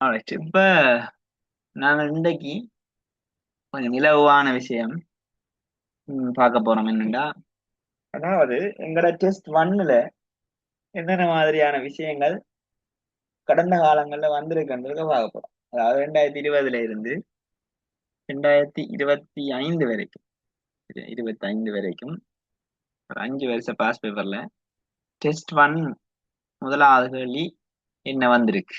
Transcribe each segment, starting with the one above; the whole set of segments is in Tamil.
Alright. இப்ப நாங்கள் இன்றைக்கு கொஞ்சம் இலகுவான விஷயம் பார்க்க போறோம் என்னண்டா, அதாவது எங்கட டெஸ்ட் ஒன்னுல என்னென்ன மாதிரியான விஷயங்கள் கடந்த காலங்கள்ல வந்திருக்குன்றத பார்க்க போறோம். அதாவது 2020 இருந்து 2025 வரைக்கும், 25 வரைக்கும் ஒரு 5 வருஷ பாஸ் பேப்பர்ல டெஸ்ட் ஒன் முதலாவது கேள்வி என்ன வந்திருக்கு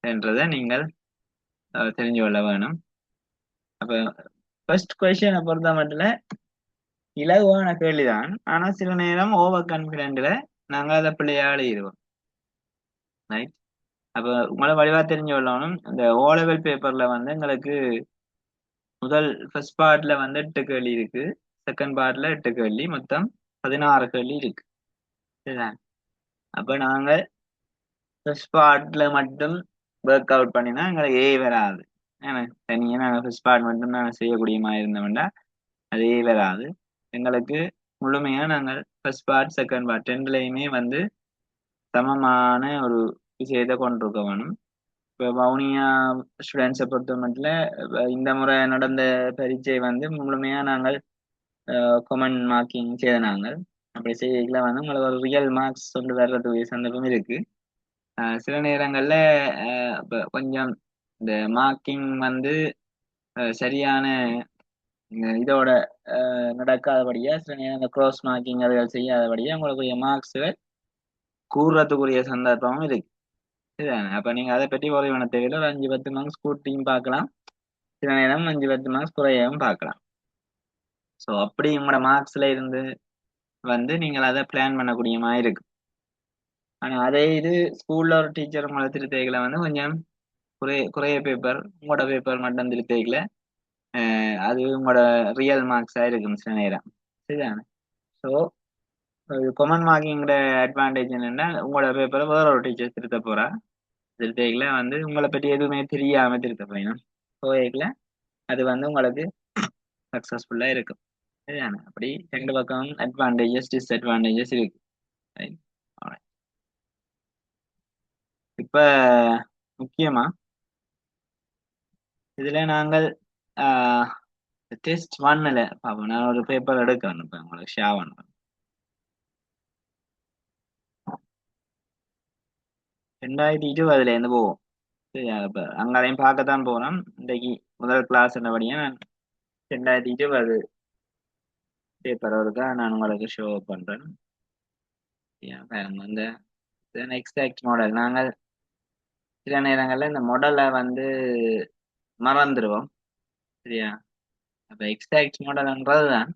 என்றதை நீங்கள் தெரிஞ்சு கொள்ள வேணும். அப்ப ஃபர்ஸ்ட் கொஸ்டினை பொறுத்த மட்டும் இலகுவான கேள்விதான். ஆனா சில நேரம் ஓவர் கான்பிடென்ட்ல நாங்க அதை பிள்ளையா எழுதிடுவோம். ரைட். அப்ப உங்களை வடிவா தெரிஞ்சு கொள்ளணும். இந்த ஓ லெவல் பேப்பர்ல வந்து எங்களுக்கு முதல் ஃபர்ஸ்ட் பார்ட்ல வந்து 8 கேள்வி இருக்கு, செகண்ட் பார்ட்ல 8 கேள்வி, மொத்தம் 16 கேள்வி இருக்கு. சரிதான். அப்ப நாங்க ஃபர்ஸ்ட் பார்ட்ல மட்டும் ஒர்க் அவுட் பண்ணினா எங்களுக்கு ஏ வராது. ஏன்னா தனியா நாங்கள் ஃபர்ஸ்ட் பார்ட் மட்டும் நாங்கள் செய்யக்கூடிய மாதிரி இருந்தோம்னா அதே வராது. எங்களுக்கு முழுமையா நாங்கள் ஃபர்ஸ்ட் பார்ட் செகண்ட் பார்ட் ரெண்டுலையுமே வந்து சமமான ஒரு விஷயத்தை கொண்டிருக்க வேணும். இப்போ வவுனியா ஸ்டூடெண்ட்ஸை பொறுத்த மட்டும் இந்த முறை நடந்த பரீட்சை வந்து முழுமையா நாங்கள் கொமன் மார்க்கிங் செய்த நாங்கள். அப்படி செய்யல வந்து உங்களுக்கு ஒரு ரியல் மார்க்ஸ் சொல்லி வர்றதுக்கு சந்தர்ப்பம் இருக்கு. சில நேரங்கள்ல கொஞ்சம் இந்த மார்க்கிங் வந்து சரியான இதோட நடக்காதபடியா, சில நேரம் இந்த க்ராஸ் மார்க்கிங் அதுகள் செய்யாதபடியா உங்களுக்கு மார்க்ஸுகள் கூறுறதுக்குரிய சந்தர்ப்பமும் இருக்கு. சரிதானே. அப்ப நீங்க அதை பற்றி ஒரு இவன தேவையில்ல. ஒரு 5-10 மார்க்ஸ் கூட்டியும் பார்க்கலாம், சில நேரம் 5-10 மார்க்ஸ் குறையவும் பார்க்கலாம். ஸோ அப்படி உங்களோட மார்க்ஸ்ல இருந்து வந்து நீங்கள் அதை பிளான் பண்ணக்கூடிய மாதிரி இருக்கு. ஆனா அதே இது ஸ்கூல்ல ஒரு டீச்சர் உங்களை திருத்தைகளை வந்து கொஞ்சம் குறைய பேப்பர் உங்களோட பேப்பர் மட்டும் திருத்தைகளை அது உங்களோட ரியல் மார்க்ஸா இருக்கும் சில நேரம். சரிதானே. ஸோ கொமன் மார்க்கிங்கோட அட்வான்டேஜ் என்னன்னா, உங்களோட பேப்பரை வேற ஒரு டீச்சர் திருத்த போறா. திருத்தைகளை வந்து உங்களை பற்றி எதுவுமே தெரியாம திருத்த போயிடும். போய்க்கல அது வந்து உங்களுக்கு சக்சஸ்ஃபுல்லா இருக்கும். சரிதானே. அப்படி ரெண்டு பக்கம் அட்வான்டேஜஸ் டிஸ்அட்வான்டேஜஸ் இருக்கு. Right. Alright. இப்ப முக்கியமா இதுல நாங்கள் டெஸ்ட் ஒன்னுல பாப்போம். நான் ஒரு பேப்பர் எடுக்கிறேன், இப்ப உங்களுக்கு ஷேர் பண்றேன். 2020 இருந்து போவோம். சரியா. இப்ப அங்கதையும் பார்க்கத்தான் போறோம். இன்றைக்கு முதல் கிளாஸ் என்னபடியா நான் 2020 பேப்பர் இருக்கா நான் உங்களுக்கு ஷோ பண்றேன். பாருங்க இந்த எக்ஸாக்ட் மாடல். நாங்கள் சில நேரங்கள்ல இந்த மாடலை வந்து மறந்துடுவோம். சரியா. அப்ப எக்ஸாக்ட் மாடல்ன்றதுதான்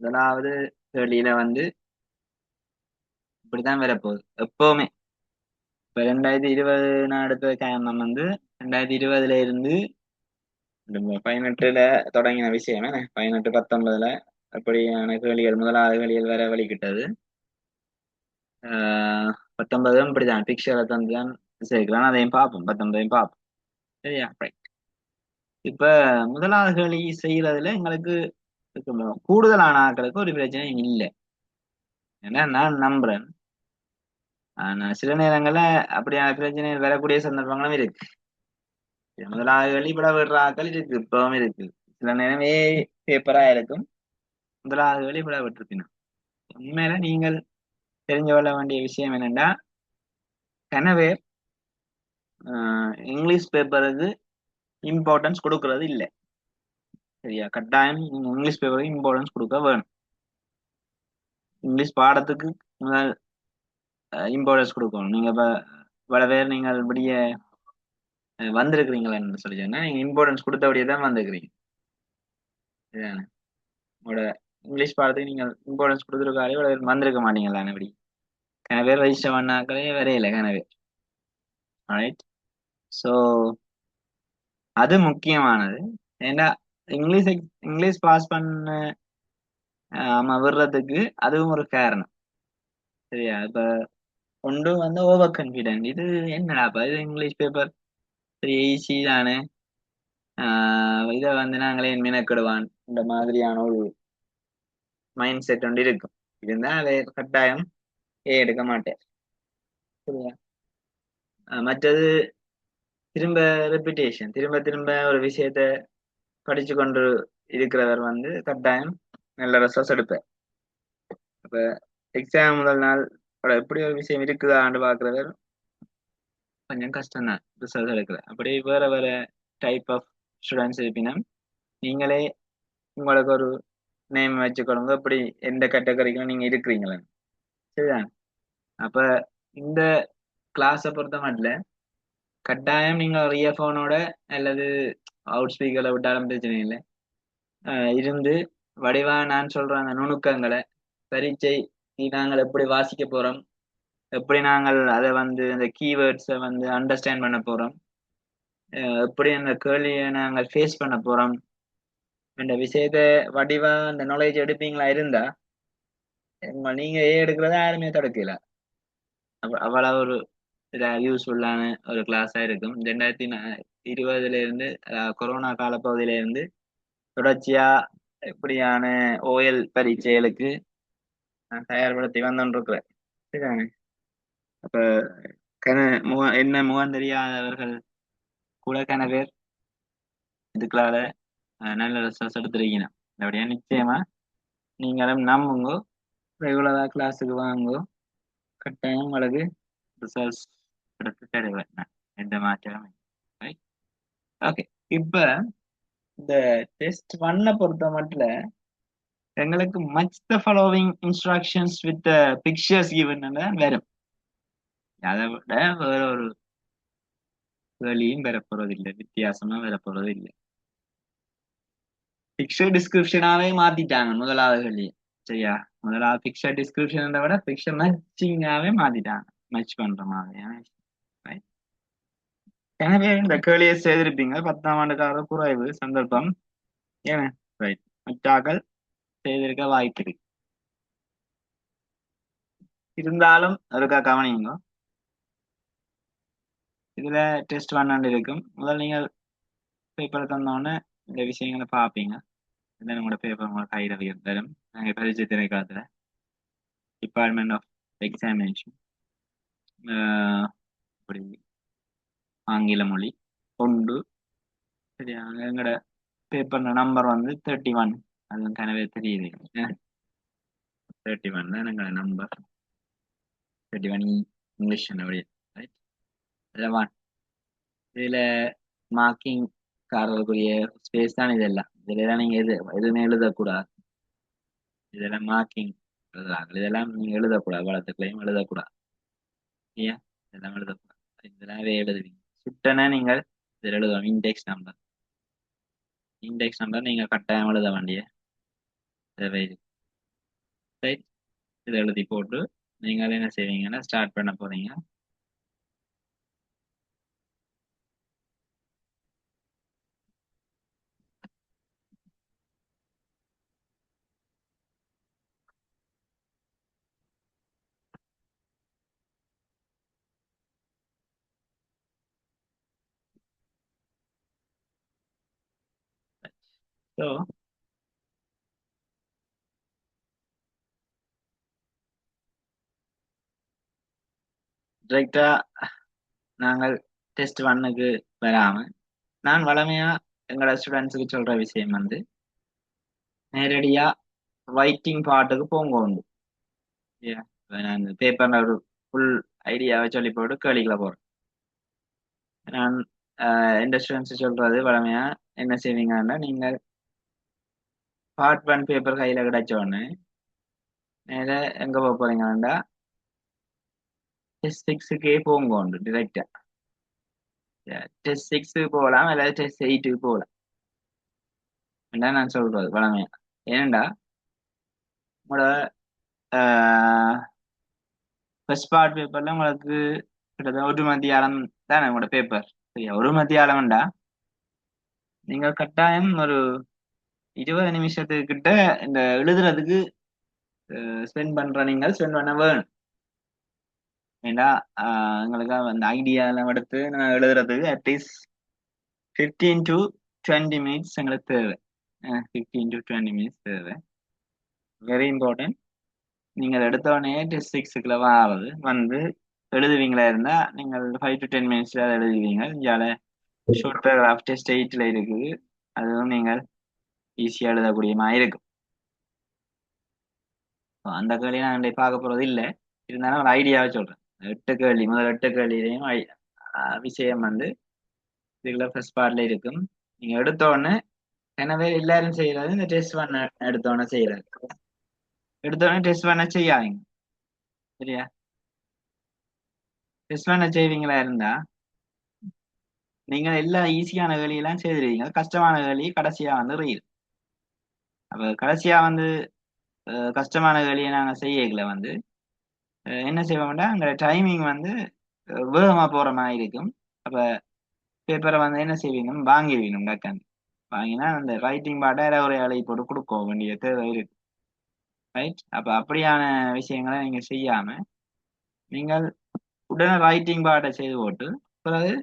முதலாவது கேள்வியில வந்து இப்படித்தான் வரப்போகுது எப்பவுமே. இப்ப 2020 நான் எடுத்த காரணம் வந்து 2020 இருந்து 18 தொடங்கின விஷயம். 18-19 அப்படியான கேள்விகள் முதலாவது கேள்விகள் வர வழிகிட்டது. 19 இப்படிதான் பிக்சரை தந்துதான் சேர்க்கலாம். அதையும் பார்ப்போம், 19 பார்ப்போம். சரியா. இப்ப முதலாவது கேள்வி செய்யறதுல எங்களுக்கு கூடுதலான ஆட்களுக்கு ஒரு பிரச்சனையும் இல்லை. ஏன்னா நான் நம்புறேன். ஆனா சில நேரங்கள்ல அப்படியான பிரச்சனைகள் வரக்கூடிய சந்தர்ப்பங்களும் இருக்கு. முதலாவது கேள்வி விட விடுற ஆட்கள் இருக்கு, இப்பவும் இருக்கு. சில நேரமே பேப்பரா இருக்கும், முதலாவது கேள்வி விட விட்டுருக்கணும். உண்மையில நீங்கள் தெரிஞ்சு கொள்ள வேண்டிய விஷயம் என்னன்னா, கனவே இங்கிலீஷ் பேப்பருக்கு இம்பார்ட்டன்ஸ் கொடுக்கறது இல்லை. சரியா. கட்டாயம் நீங்க இங்கிலீஷ் பேப்பருக்கு இம்பார்ட்டன்ஸ் கொடுக்க வேணும். இங்கிலீஷ் பாடத்துக்கு முதல் இம்பார்ட்டன்ஸ் கொடுக்கணும். நீங்க இப்ப பல பேர் நீங்கள் இப்படிய வந்திருக்கிறீங்களா சொல்லி சொன்னா நீங்க இம்பார்ட்டன்ஸ் கொடுத்தபடியே தான் வந்திருக்கிறீங்க. சரிதானே. உங்களோட இங்கிலீஷ் பாடத்துக்கு நீங்க இம்பார்ட்டன்ஸ் கொடுத்துருக்காரு இவ்வளவு பேர் வந்திருக்க மாட்டீங்களா. இப்படி கன பேர் ரெஜிஸ்டர் பண்ணாக்களே வரையில கன பேர். ரைட். ஸோ அது முக்கியமானது. ஏன்னா இங்கிலீஷ் இங்கிலீஷ் பாஸ் பண்ண விடுறதுக்கு அதுவும் ஒரு காரணம். சரியா. இப்ப ஒன்று வந்து ஓவர் கான்பிடென்ட். இது என்னடாப்பா இது இங்கிலீஷ் பேப்பர் சரி ஈஸி தானே, இதை வந்து நாங்களே மினக்கிடுவான் இந்த மாதிரியான ஒரு மைண்ட் செட் ஒன்று இருக்கும். இருந்தா அதை கட்டாயம் எடுக்க மாட்டேன். சரியா. மற்றது திரும்ப ரெப்பிட்டேஷன், திரும்ப திரும்ப ஒரு விஷயத்த படிச்சு கொண்டு இருக்கிறவர் வந்து கட்டாயம் நல்ல ரிசல்ட்ஸ் எடுப்பார். அப்ப எக்ஸாம் முதல் நாள் எப்படி ஒரு விஷயம் இருக்குதான்னு பாக்குறவர் கொஞ்சம் கஷ்டம் தான் ரிசல்ட் எடுக்கிற. அப்படி வேற வேற டைப் ஆஃப் ஸ்டூடெண்ட்ஸ் இருப்பினா நீங்களே உங்களுக்கு ஒரு நேம் வச்சுக்கொள்ளுங்க, இப்படி எந்த கேட்டகரிக்கும் நீங்க இருக்கிறீங்களா. சரிதான். அப்ப இந்த கிளாஸை பொறுத்த மட்டும் கட்டாயம் நீங்க ஒரு இயர்போனோட அல்லது அவுட் ஸ்பீக்கர்ல விட்டாலும் பிரச்சனை இல்லை. இருந்து வடிவா நான் சொல்ற அந்த நுணுக்கங்களை பரீட்சை நாங்கள் எப்படி வாசிக்க போறோம், எப்படி நாங்கள் அதை வந்து அந்த கீவேர்ட்ஸை வந்து அண்டர்ஸ்டாண்ட் பண்ண போறோம், எப்படி அந்த கேள்வியை நாங்கள் ஃபேஸ் பண்ண போறோம் இந்த விஷயத்த வடிவா அந்த நாலேஜ் எடுப்பீங்களா இருந்தா நீங்க எடுக்கிறத யாருமே தடுக்கல. அவ்வளவு ஒரு யூஸ்ஃபுல்லான ஒரு கிளாஸா இருக்கும். 2020 இருந்து கொரோனா காலப்பகுதியில இருந்து தொடர்ச்சியா இப்படியான ஓஎல் பரீட்சைகளுக்கு நான் தயார்படுத்தி வந்துருக்கிறேன். சரிதானே. அப்ப என்ன முகம் தெரியாதவர்கள் கூட பேர் இதுக்களால நல்ல ரிசல்ட்ஸ் எடுத்திருக்கீங்க. அப்படியே நிச்சயமா நீங்களும் நம்புங்க, ரெகுலரா கிளாஸுக்கு வாங்கோ, கட்டாயம் உங்களுக்கு ரிசல்ட்ஸ் எடுத்து தருவேன் நான், எந்த மாற்றமும். ஓகே. இப்ப இந்த டெஸ்ட் 1 பொறுத்த மட்டும் எங்களுக்கு much the following instructions with pictures given வரும். அதை விட வேற ஒரு கேள்வியும் பெறப்போறது இல்லை, வித்தியாசமா பெறப்போறது இல்லை. பிக்சர் டிஸ்கிரிப்ஷனாவே மாத்திட்டாங்க முதலாவது கேள்வி. சரியா. முதலாவது பிக்சர் டிஸ்கிரிப்ஷன் விட பிக்சர் மேட்சிங்காவே மாத்திட்டாங்க, மேட்ச் பண்ற மாதிரி. எனவே இந்த கேள்வியை செய்திருப்பீங்க 10ஆம் ஆண்டுக்கார குறைவு சந்தர்ப்பம் ஏன்னா ரைட் மற்றாக்கள் செய்திருக்க வாய்ப்பு இருக்கு. இருந்தாலும் அதுக்காக கவனிங்க. இதுல டெஸ்ட் 1 இருக்கும். முதல் நீங்கள் பேப்பர் தந்தோடனே இந்த விஷயங்களை பார்ப்பீங்க. உங்களோட பேப்பர் உங்களோட கையில் தரும். நாங்கள் பரிசு திணைக்களத்துல டிபார்ட்மெண்ட் ஆஃப் எக்ஸாமினேஷன் இப்படி ஆங்கில மொழி கொண்டு. சரியா. எங்களோட பேப்பர் நம்பர் வந்து 31. அது கனவே தெரியுது. 31 தான் எங்களோட நம்பர். 31 இங்கிலீஷ் அப்படி. ரைட். இதுல மார்க்கிங் காரர்களுக்குரிய ஸ்பேஸ் தான் இதெல்லாம். இதுல நீங்க எதுவுமே எழுதக்கூடாது. இதெல்லாம் மார்க்கிங் எழுதுறாங்க. இதெல்லாம் நீங்க எழுதக்கூடாது, வளத்துக்களையும் எழுதக்கூடாது. ஏன் இதெல்லாம் எழுதக்கூடாது, இதெல்லாம் எழுதுவீங்க. சுட்டனை நீங்கள் இதில் எழுதணும். இண்டெக்ஸ் நம்பர் நீங்க கட்டாயம் எழுத வேண்டிய தேவை. ரைட். இதை எழுதி போட்டு நீங்கள் என்ன செய்வீங்கன்னா ஸ்டார்ட் பண்ண போறீங்க. ஸோ டிரெக்டா நாங்கள் டெஸ்ட் 1க்கு வராம நான் வளமையா எங்களோட ஸ்டூடெண்ட்ஸுக்கு சொல்ற விஷயம் வந்து நேரடியா ரைட்டிங் பார்ட்டுக்கு போங்க உண்டு. நான் பேப்பர்ல ஒரு ஃபுல் ஐடியாவை சொல்லி போட்டு கேள்விகளை போறேன். நான் எந்த ஸ்டூடெண்ட்ஸ் சொல்றது வளமையா என்ன செய்வீங்கன்னா நீங்கள் பார்ட் 1 பேப்பர் கையில கிடைச்ச உடனே நேர எங்க போக போறீங்கன்னா டெஸ்ட் 6க்கே போங்க உண்டு டிரெக்டா. டெஸ்ட் 6க்கு போகலாம் அல்லது டெஸ்ட் 8க்கு போகலாம். நான் சொல்றது வளமையா. ஏனண்டா உங்களோட ஃபர்ஸ்ட் பார்ட் பேப்பர்ல உங்களுக்கு கிட்டத்தட்ட ஒரு மத்தியாலம் தானே உங்களோட பேப்பர். சரியா. ஒரு மத்தியாலம்டா நீங்க கட்டாயம் ஒரு 20 நிமிஷத்துக்கு கிட்ட இந்த எழுதுறதுக்கு ஸ்பெண்ட் பண்ண வேணும். ஏண்டா எங்களுக்கு அந்த ஐடியாலாம் எடுத்து நான் எழுதுறதுக்கு அட்லீஸ்ட் 15 to 20 மினிட்ஸ் எங்களுக்கு தேவை. 15 to 20 மினிட்ஸ் தேவை. Very important. நீங்கள் எடுத்த உடனே டெஸ்ட் 6க்குள்ள வந்து எழுதுவீங்களா இருந்தா நீங்கள் 5 to 10 minutes அதை எழுதுவீங்க. இங்கால ஷார்ட் பேராகிராஃப் டெஸ்ட் 8ல இருக்குது. அதுவும் நீங்கள் ஈஸியா எழுதக்கூடிய மாதிரி இருக்கும். அந்த கேள்வியை நான் இன்றைக்கு பார்க்க போறது இல்லை. இருந்தாலும் ஒரு ஐடியாவை சொல்றேன். 8 கேள்வி, முதல் 8 கேள்வியிலையும் விஷயம் வந்து இதுல ஃபர்ஸ்ட் பார்ட்ல இருக்கும். நீங்க எடுத்த உடனே எனவே எல்லாரும் செய்யறது இந்த டெஸ்ட் பண்ண எடுத்த உடனே செய்யறது. எடுத்த உடனே டெஸ்ட் பண்ண செய்யாதீங்க. சரியா? டெஸ்ட் பண்ண செய்வீங்களா இருந்தா நீங்க எல்லா ஈஸியான வேலையெல்லாம் செய்திருவீங்க. கஷ்டமான வேலையை கடைசியா வந்து ரீல். அப்ப கடைசியா வந்து கஷ்டமான வேலையை நாங்க செய்யல வந்து என்ன செய்வோம்னா அங்க டைமிங் வந்து வேகமா போற மாதிரி இருக்கும். அப்ப பேப்பரை வந்து என்ன செய்வீங்க, வாங்கிடுவீங்க டக்குன்னு. வாங்கினா அந்த ரைட்டிங் பாட்டை ஒரு வேலையை போட்டு கொடுக்க வேண்டிய தேவை இருக்கு. ரைட்? அப்ப அப்படியான விஷயங்களை நீங்க செய்யாம நீங்கள் உடனே ரைட்டிங் பாட்டை செய்து போட்டு பிறகு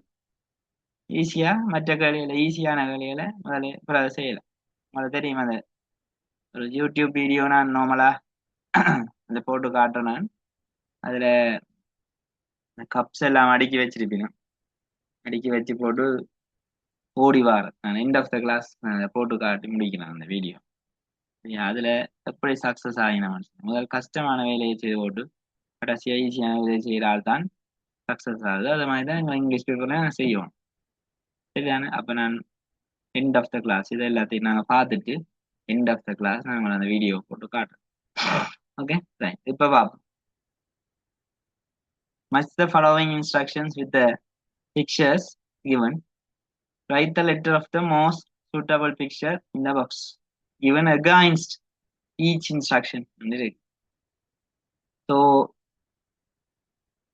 ஈஸியா மற்ற வேலைகளை ஈஸியான வேலைகளை முதல்ல பிறகு செய்யலாம். உங்களுக்கு தெரியும் அது ஒரு யூடியூப் வீடியோ நான் நார்மலா அந்த போட்டு காட்டுறேன். அதுல கப்ஸ் எல்லாம் அடுக்கி வச்சிருப்பீங்க. அடுக்கி வச்சு போட்டு ஓடி வார நான் எண்ட் ஆஃப் த கிளாஸ் போட்டு காட்டி முடிக்கலாம் அந்த வீடியோ. அதுல எப்படி சக்சஸ் ஆகின முதல் கஷ்டமான வேலையை செய்து போட்டு கடைசியா ஈஸியான வேலையை செய்கிற ஆள் தான் சக்சஸ் ஆகுது. அது மாதிரி தான் இங்கிலீஷ் பேப்பர்ல நான் செய்வோம். சரிதானே? அப்ப நான் எண்ட் ஆஃப் த கிளாஸ் இது எல்லாத்தையும் நாங்க பார்த்துட்டு எண்ட் ஆஃப் த கிளாஸ் நாங்கள் அந்த வீடியோ போட்டு காட்டுறோம். Okay right. இப்ப பார்ப்போம். Match the following instructions with the pictures given. Write the letter of the most suitable picture in the box given against each instruction. So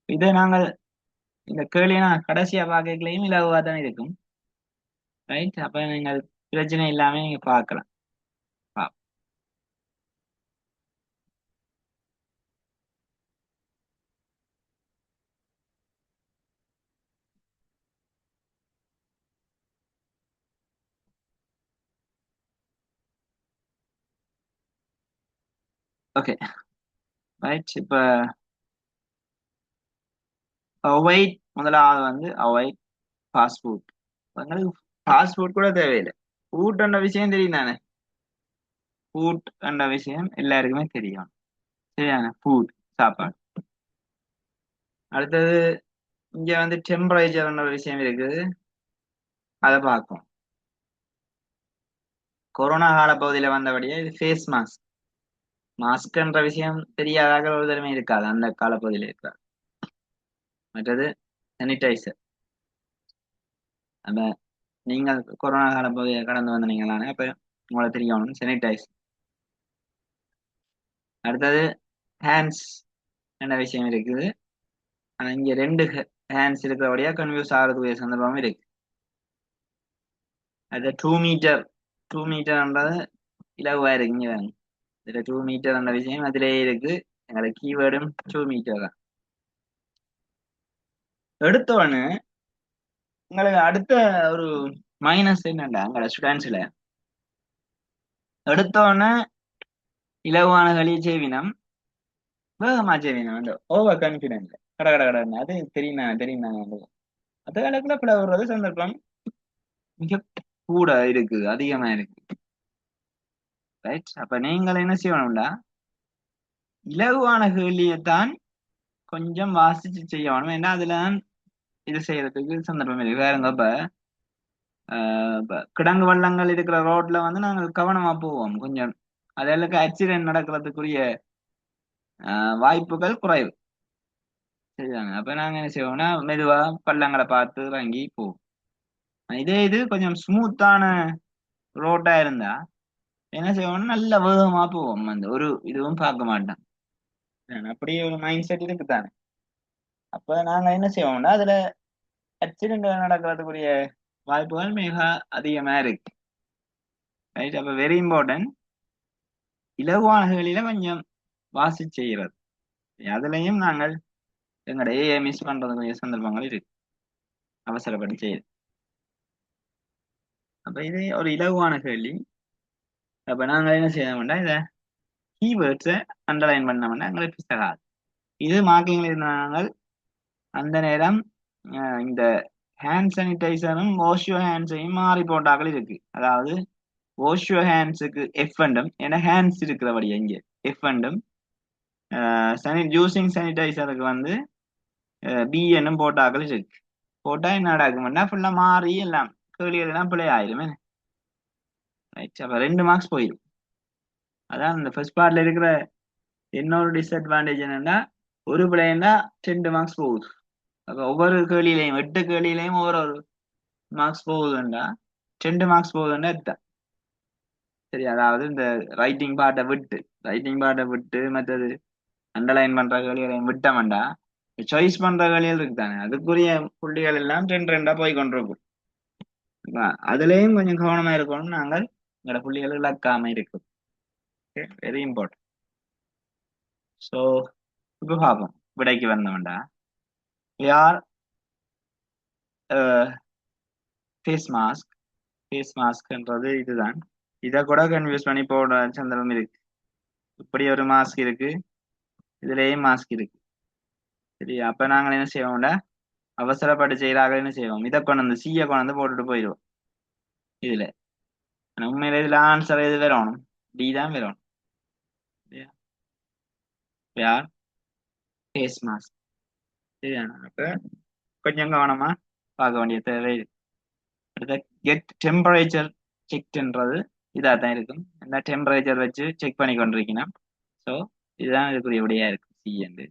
இதை நாங்கள் இந்த கேள்வியை நான் கடைசியா பார்க்கலையும் இலகுவா தான் இருக்கும். ரைட்? அப்ப நீங்கள் பிரச்சனை இல்லாம நீங்க பார்க்கலாம். Okay right. இப்ப அவாய்ட் முதலாவது வந்து அவாய்ட் ஃபாஸ்ட் ஃபுட். உங்களுக்கு ஃபாஸ்ட் ஃபுட் கூட தேவையில்லை. ஃபுட் என்ற விஷயம் தெரியும் தானே? ஃபுட் என்ற விஷயம் எல்லாருக்குமே தெரியும். சரியான ஃபுட் சாப்பாடு. அடுத்தது இங்க வந்து டெம்பரேச்சர் என்ற விஷயம் இருக்குது. அதை பார்க்கும். கொரோனா கால பகுதியில வந்தபடியே இது ஃபேஸ் மாஸ்க். மாஸ்க் என்ற விஷயம் தெரியாதாக ஒரு தடவை இருக்காது அந்த காலப்பகுதியில் இருக்காது. மற்றது சானிடைசர். அப்ப நீங்கள் கொரோனா கால பகுதியை கடந்து வந்தீங்களானே அப்ப உங்களுக்கு தெரியணும் சானிடைசர். அடுத்தது ஹேண்ட்ஸ் என்ற விஷயம் இருக்குது. ஆனா இங்க 2 ஹேண்ட்ஸ் இருக்கிறபடியா கன்ஃபியூஸ் ஆகிறதுக்குரிய சந்தர்ப்பம் இருக்கு. அது 2 மீட்டர் 2 மீட்டர்ன்றது இலகுவா இருக்குங்க. இதுல 2 மீட்டர் என்ற விஷயம் அதிலே இருக்கு. எங்களோட கீவேர்டும் 2 மீட்டர் தான். எடுத்தோன்னு உங்களுக்கு அடுத்த ஒரு மைனஸ் என்னண்டா எங்களோட ஸ்டூடெண்ட்ஸ்ல எடுத்தோன்னு இலகுவான களியை செய்வினம் வேகமா செய்வினம் அந்த ஓவர் கான்பிடென்ட் கட கட கடன்னு அது தெரியுமா அந்த காலத்துல பிள்ளை விடுறது சந்தர்ப்பம் மிக கூட இருக்கு, அதிகமா இருக்கு. ரைட்? அப்ப நீங்கள் என்ன செய்யணும்டா இலகுவான கேள்வியைத்தான் கொஞ்சம் வாசிச்சு செய்யணும். ஏன்னா அதுல இது செய்யறதுக்கு சந்தர்ப்பம் இருக்கு. வேறுங்க இப்ப கிடங்கு வள்ளங்கள் இருக்கிற ரோட்ல வந்து நாங்கள் கவனமா போவோம் கொஞ்சம். அதெல்லாம் ஆக்சிடென்ட் நடக்கிறதுக்குரிய வாய்ப்புகள் குறைவு. சரிதாங்க? அப்ப நாங்க என்ன செய்வோம்னா மெதுவா பள்ளங்களை பார்த்து இறங்கி போவோம். இதே இது கொஞ்சம் ஸ்மூத்தான ரோட்டா இருந்தா என்ன செய்வோம்னா நல்ல வேகமா போவோம். அந்த ஒரு இதுவும் பார்க்க மாட்டோம். அப்படியே ஒரு மைண்ட் செட் இருக்குதானே? அப்ப நாங்க என்ன செய்வோம்னா அதுல ஆக்சிடென்ட் நடக்கிறதுக்குரிய வாய்ப்புகள் மிக அதிகமா இருக்கு. ரைட்? அப்ப வெரி இம்பார்ட்டன்ட் இலகுவான வேலையில கொஞ்சம் வாசி செய்கிறது. அதுலயும் நாங்கள் எங்களோட ஏஐ மிஸ் பண்றதுக்குரிய சந்தர்ப்பங்கள் இருக்கு. அவசரப்பட்டு செய்யுது. அப்ப இது ஒரு இலகுவான கேள்வி. அப்ப நாங்க என்ன செய்யணும்னா இத கீவேர்ட்ஸை அண்டர்லைன் பண்ணோம்னா எங்களுக்கு புத்தகாது. இது மார்க்கிங்ல இருந்தாங்க அந்த நேரம் இந்த ஹேண்ட் சானிடைசரும் வாஷ் யுவர் ஹேண்ட்ஸையும் மாறி போட்டாக்கள் இருக்கு. அதாவது வாஷ் யுவர் ஹேண்ட்ஸுக்கு எஃப் அண்டும் ஏன்னா ஹேண்ட்ஸ் இருக்கிறபடியா இங்க எஃப் அண்டும் யூசிங் சானிடைசருக்கு வந்து பி என்னும் போட்டாக்கள் இருக்கு. போட்டா என்ன நடக்கும்னா ஃபுல்லா மாறி எல்லாம் கேள்விகள் எல்லாம் பிழை ஆயிரும். ரைட், அப்ப 2 மார்க்ஸ் போயிடும். அதான் இந்த ஃபர்ஸ்ட் பார்ட்ல இருக்கிற இன்னொரு டிஸ்அட்வான்டேஜ் என்னன்னா ஒரு பிள்ளைன்னா 2 மார்க்ஸ் போகுது. அப்ப ஒவ்வொரு கேள்வியிலையும் 8 கேள்வியிலையும் ஒவ்வொரு மார்க்ஸ் போகுதுண்டா 2 மார்க்ஸ் போகுதுன்னா இதுதான் சரி. அதாவது இந்த ரைட்டிங் பார்ட்டை விட்டு மற்றது அண்டர்லைன் பண்ற கேள்விகளையும் விட்டோம்டா சாய்ஸ் பண்ற கேள்விகள் இருக்குதானே அதுக்குரிய புள்ளிகள் எல்லாம் 2 போய் கொண்டிருக்கும். அதுலயும் கொஞ்சம் கவனமா இருக்கணும். நாங்கள் எங்களோட புள்ளிகள் இழக்காம இருக்கும். Very important. ஸோ இப்போ பார்ப்போம் விடைக்கு வந்தோம்டா யார் ஃபேஸ் மாஸ்க்ன்றது இதுதான். இதை கூட கன்ஃபியூஸ் பண்ணி போட சந்தர்ப்பம் இருக்கு. இப்படி ஒரு மாஸ்க் இருக்கு, இதுலயும் மாஸ்க் இருக்கு. சரி, அப்ப நாங்கள் என்ன செய்வோம்டா அவசரப்பட்டு செய்யறாக என்ன செய்வோம் இதை கொண்டு வந்து சீயை கொண்டு வந்து போட்டுட்டு போயிடுவோம். இதுல உண்மையில இதுல ஆன்சர் எது வரணும்? டி தான் வரணும். யார் ஃபேஸ் மாஸ்க். சரியான அப்ப கொஞ்சம் கவனமா பார்க்க வேண்டிய தேவை. அடுத்த கெட் டெம்பரேச்சர் செக்ன்றது இதாக தான் இருக்கும். இந்த டெம்பரேச்சர் வச்சு செக் பண்ணி கொண்டிருக்கணும். ஸோ இதுதான் இதுக்குரிய விடையா இருக்கும் சி என்று.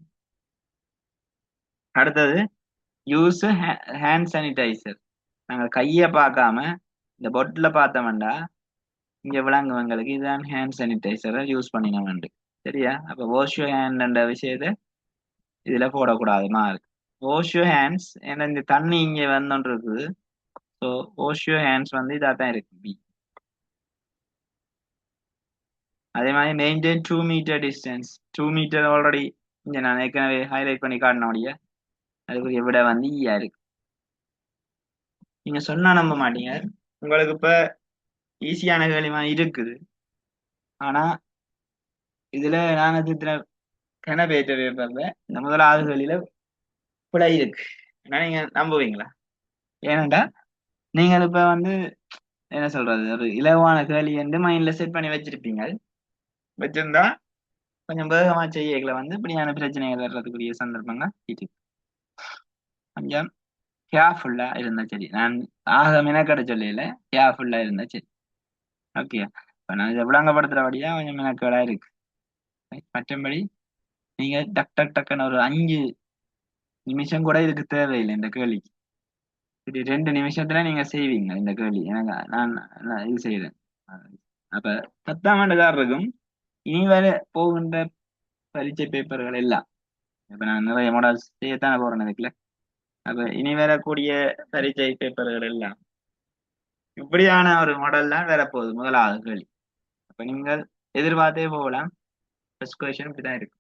அடுத்தது யூஸ் ஹேண்ட் சானிடைசர். நாங்கள் கையை பார்க்காம இந்த பொட்டில் பார்த்தோம்டா இங்க விளங்குவங்களுக்கு இதுதான் ஹேண்ட் சானிடைசரை யூஸ் பண்ணினோம். சரியா? அப்ப வாஷ் யூர் ஹேண்ட் விஷயத்த இதுல போடக்கூடாது மார்க். வாஷ் யூர் ஹேண்ட்ஸ் ஏன்னா இந்த தண்ணி இங்க வந்துட்டு இருக்குது. ஸோ வாஷ் யூர் ஹேண்ட்ஸ் வந்து இதாக தான் இருக்கு பி. அதே மாதிரி maintain 2 meter distance. 2 meter already இங்க நான் ஏற்கனவே ஹைலைட் பண்ணி காட்டினோடைய அதுக்குரிய விட வந்து ஈயா இருக்கு. நீங்க சொன்னா நம்ப மாட்டீங்க. உங்களுக்கு இப்ப ஈஸியான கேள்விமா இருக்குது. ஆனா இதுல நாங்க திருத்தின கனபேற்ற பேப்பர்ல இந்த முதலாவது கேள்வியில பிழை இருக்கு. ஏன்னா நீங்க நம்புவீங்களா? ஏனண்டா நீங்கள் இப்ப வந்து என்ன சொல்றது ஒரு இலவான கேள்வி வந்து மைண்ட்ல செட் பண்ணி வச்சிருந்தா கொஞ்சம் வேகமா செய்யல வந்து இப்படியான பிரச்சனைகள் வர்றதுக்குரிய சந்தர்ப்பங்கள் இருக்கு. கொஞ்சம் கேர்ஃபுல்லா இருந்தா சரி. நான் ஆக மெனக்கட சொல்லல, கேர்ஃபுல்லா இருந்தா சரி. ஓகே, இப்ப நான் இதை விளங்கப்படுத்துறபடியா கொஞ்சம் மெனக்கடா இருக்கு. மற்றபடி நீங்க டக் டக் டக்குன்னு ஒரு 5 நிமிஷம் கூட இதுக்கு தேவையில்லை இந்த கேள்விக்கு. சரி, 2 நிமிஷத்துல நீங்க செய்வீங்க இந்த கேள்வி. எனக்கு நான் இது செய்யறேன். அப்ப 10ஆம் ஆண்டுகார் இருக்கும். இனி வர போகின்ற பரீட்சை பேப்பர்கள் எல்லாம் இப்ப நான் நிறைய மாடல்ஸ் செய்யத்தானே போறேன் இதுக்குல. அப்ப இனி வரக்கூடிய பரீட்சை பேப்பர்கள் எல்லாம் இப்படியான ஒரு மாடல் தான் வரப்போகுது முதலாவது கேள்வி. அப்ப நீங்கள் எதிர்பார்த்தே போகலாம். ஃபர்ஸ்ட் கொஸ்டின் இப்படிதான் இருக்கு.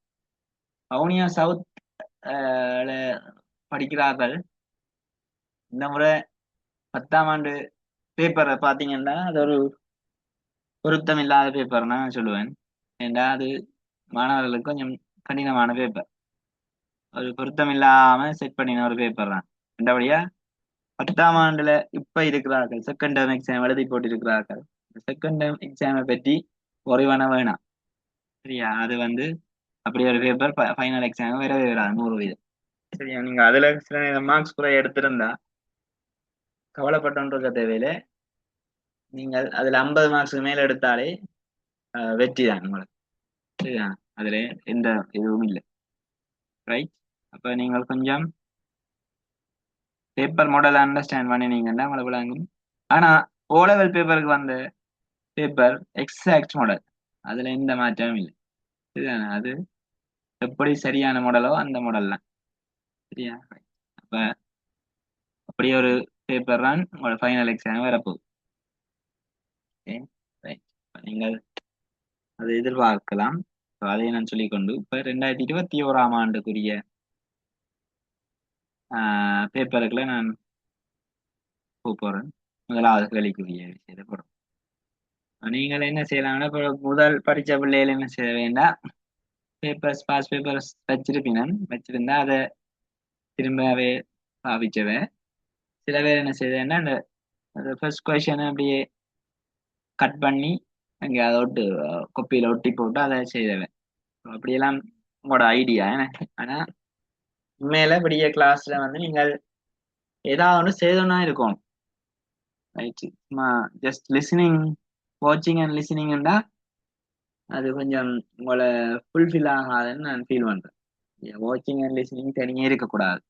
வவுனியா சவுத் படிக்கிறார்கள். இந்த முறை 10ஆம் ஆண்டு பேப்பரை பாத்தீங்கன்னா அது ஒரு பொருத்தம் இல்லாத பேப்பர் நான் சொல்லுவேன். ஏண்டா அது மாணவர்களுக்கு கொஞ்சம் கடினமான பேப்பர். ஒரு பொருத்தம் இல்லாம செட் பண்ணின ஒரு பேப்பர் தான். ரெண்டபடியா 10ஆம் ஆண்டுல இப்ப இருக்கிறார்கள் செகண்ட் டேர்ம் எக்ஸாம் எழுதி போட்டிருக்கிறார்கள். செகண்ட் டேர்ம் எக்ஸாமை பற்றி குறைவான வேணாம். சரியா? அது வந்து அப்படி ஒரு பேப்பர் ஃபைனல் எக்ஸாம் வரவே வராது 100%. சரியா? நீங்க அதுல சில மார்க்ஸ் கூட எடுத்திருந்தா கவலைப்பட்டோன்ற தேவையில. நீங்கள் அதுல 50 மார்க்ஸுக்கு மேல எடுத்தாலே வெற்றி தான் உங்களுக்கு. சரியா? அதுல எந்த இதுவும் இல்லை. ரைட்? அப்ப நீங்கள் கொஞ்சம் பேப்பர் மாடல் அண்டர்ஸ்டாண்ட் பண்ணினீங்கன்னா உங்களுக்கு விளங்கும். ஆனா ஓ லெவல் பேப்பருக்கு வந்த பேப்பர் எக்ஸாக்ட் மாடல், அதுல எந்த மாற்றமும் இல்லை. சரிதானே? அது எப்படி சரியான மாடலோ அந்த மாடல் தான். சரியா? அப்ப அப்படி ஒரு பேப்பர் தான் உங்களோட ஃபைனல் எக்ஸாம் வரப்போகுது. நீங்கள் அதை எதிர்பார்க்கலாம். அதை நான் சொல்லிக்கொண்டு இப்ப 2021ஆம் ஆண்டுக்குரிய பேப்பருக்குள்ள நான் போறேன். முதலாவது கேள்விக்குரிய விஷயத்தை போறோம். நீங்கள் என்ன செய்யலாம்னா இப்போ முதல் படிச்ச பிள்ளைகள் என்ன செய்ய வேண்டாம், பேப்பர்ஸ் பாஸ் பேப்பர்ஸ் வச்சிருந்தா அதை திரும்பவே பாவிச்சவன். சில பேர் என்ன செய்தேன்னா அந்த ஃபர்ஸ்ட் கொஸ்டினை அப்படியே கட் பண்ணி அங்கே அதை ஒட்டு கொப்பியில ஒட்டி போட்டு அதை செய்தவன். அப்படியெல்லாம் உங்களோட ஐடியா எனக்கு. ஆனா உண்மையில பெரிய கிளாஸ்ல வந்து நீங்கள் ஏதாவது ஒன்று செய்தோன்னா இருக்கும், ரைட்? சும்மா ஜஸ்ட் லிசனிங், வாட்சிங் அண்ட் லிசனிங்டா அது கொஞ்சம் உங்களை ஃபுல்ஃபில் ஆகாதுன்னு நான் ஃபீல் பண்றேன். வாட்சிங் அண்ட் லிசனிங் தனியே இருக்கக்கூடாது.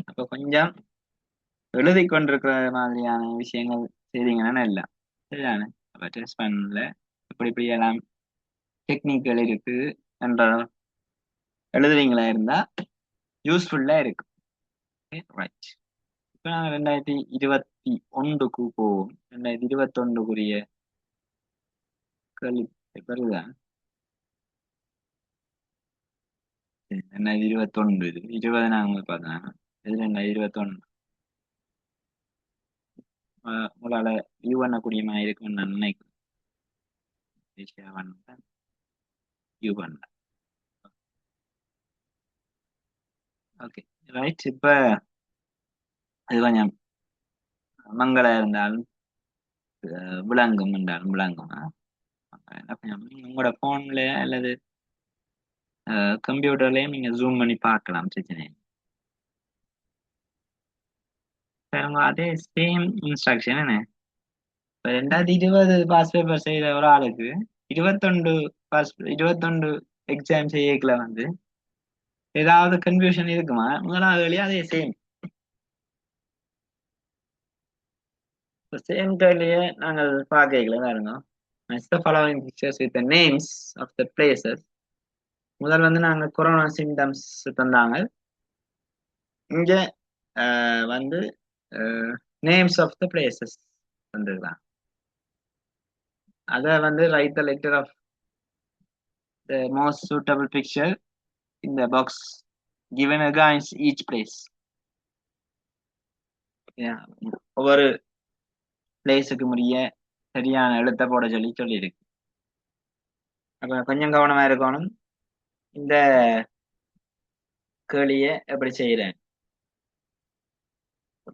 அப்போ கொஞ்சம் எழுதி கொண்டிருக்கிற மாதிரியான விஷயங்கள் செய்தீங்கன்னா இல்லை, சரிதானே? அப்போ டெஸ்ட் பண்ணல இப்படி இப்படி எல்லாம் டெக்னிக்கல் இருக்கு என்ற எழுதுறீங்களா இருந்தா யூஸ்ஃபுல்லா இருக்கு. ரைட். இப்போ நாங்கள் 2021க்கு போவோம். 2021க்குரிய கேள்வி வருதான். 2021 இது 20 நாங்கள் பார்த்தோம். இது 2021 உங்களால வியூ பண்ணக்கூடிய மாதிரி இருக்குன்னு நான் நினைக்கிறேன். வியூ பண்ண ஓகே ரைட். இப்போ அது கொஞ்சம் மங்கள இருந்தாலும் விளங்கும் என்றாலும் விளங்கும். என்ன கொஞ்சம் உங்களோட போன்ல அல்லது கம்ப்யூட்டர்லயும் நீங்க ஜூம் பண்ணி பார்க்கலாம், பிரச்சனை இல்லை. அதே சேம் இன்ஸ்ட்ரக்ஷன் என்ன. இப்போ 2020 பாஸ் பேப்பர் செய்த ஒரு ஆளுக்கு 21 எக்ஸாம் செய்யக்கல வந்து ஏதாவது கன்ஃபியூஷன் இருக்குமா? முதலாவது வழியா அதே சேம் சேம் கேள்வியே நாங்கள் பார்க்கல பாருங்க. Following pictures with names of the places. முதல் வந்து நாங்கள் கொரோனா சிம்டம்ஸ் தந்தாங்க. இங்க வந்து நேம்ஸ் ஆஃப் த பிளேசஸ் வந்துருக்கலாம். அதை வந்து write the letter of the most suitable picture in the box given against each place. ஒவ்வொரு பிளேஸுக்கு முடிய சரியான எழுத்த போட சொல்லியிருக்கு. அப்ப கொஞ்சம் கவனமா இருக்கணும். இந்த கேள்வியை எப்படி செய்யறேன்?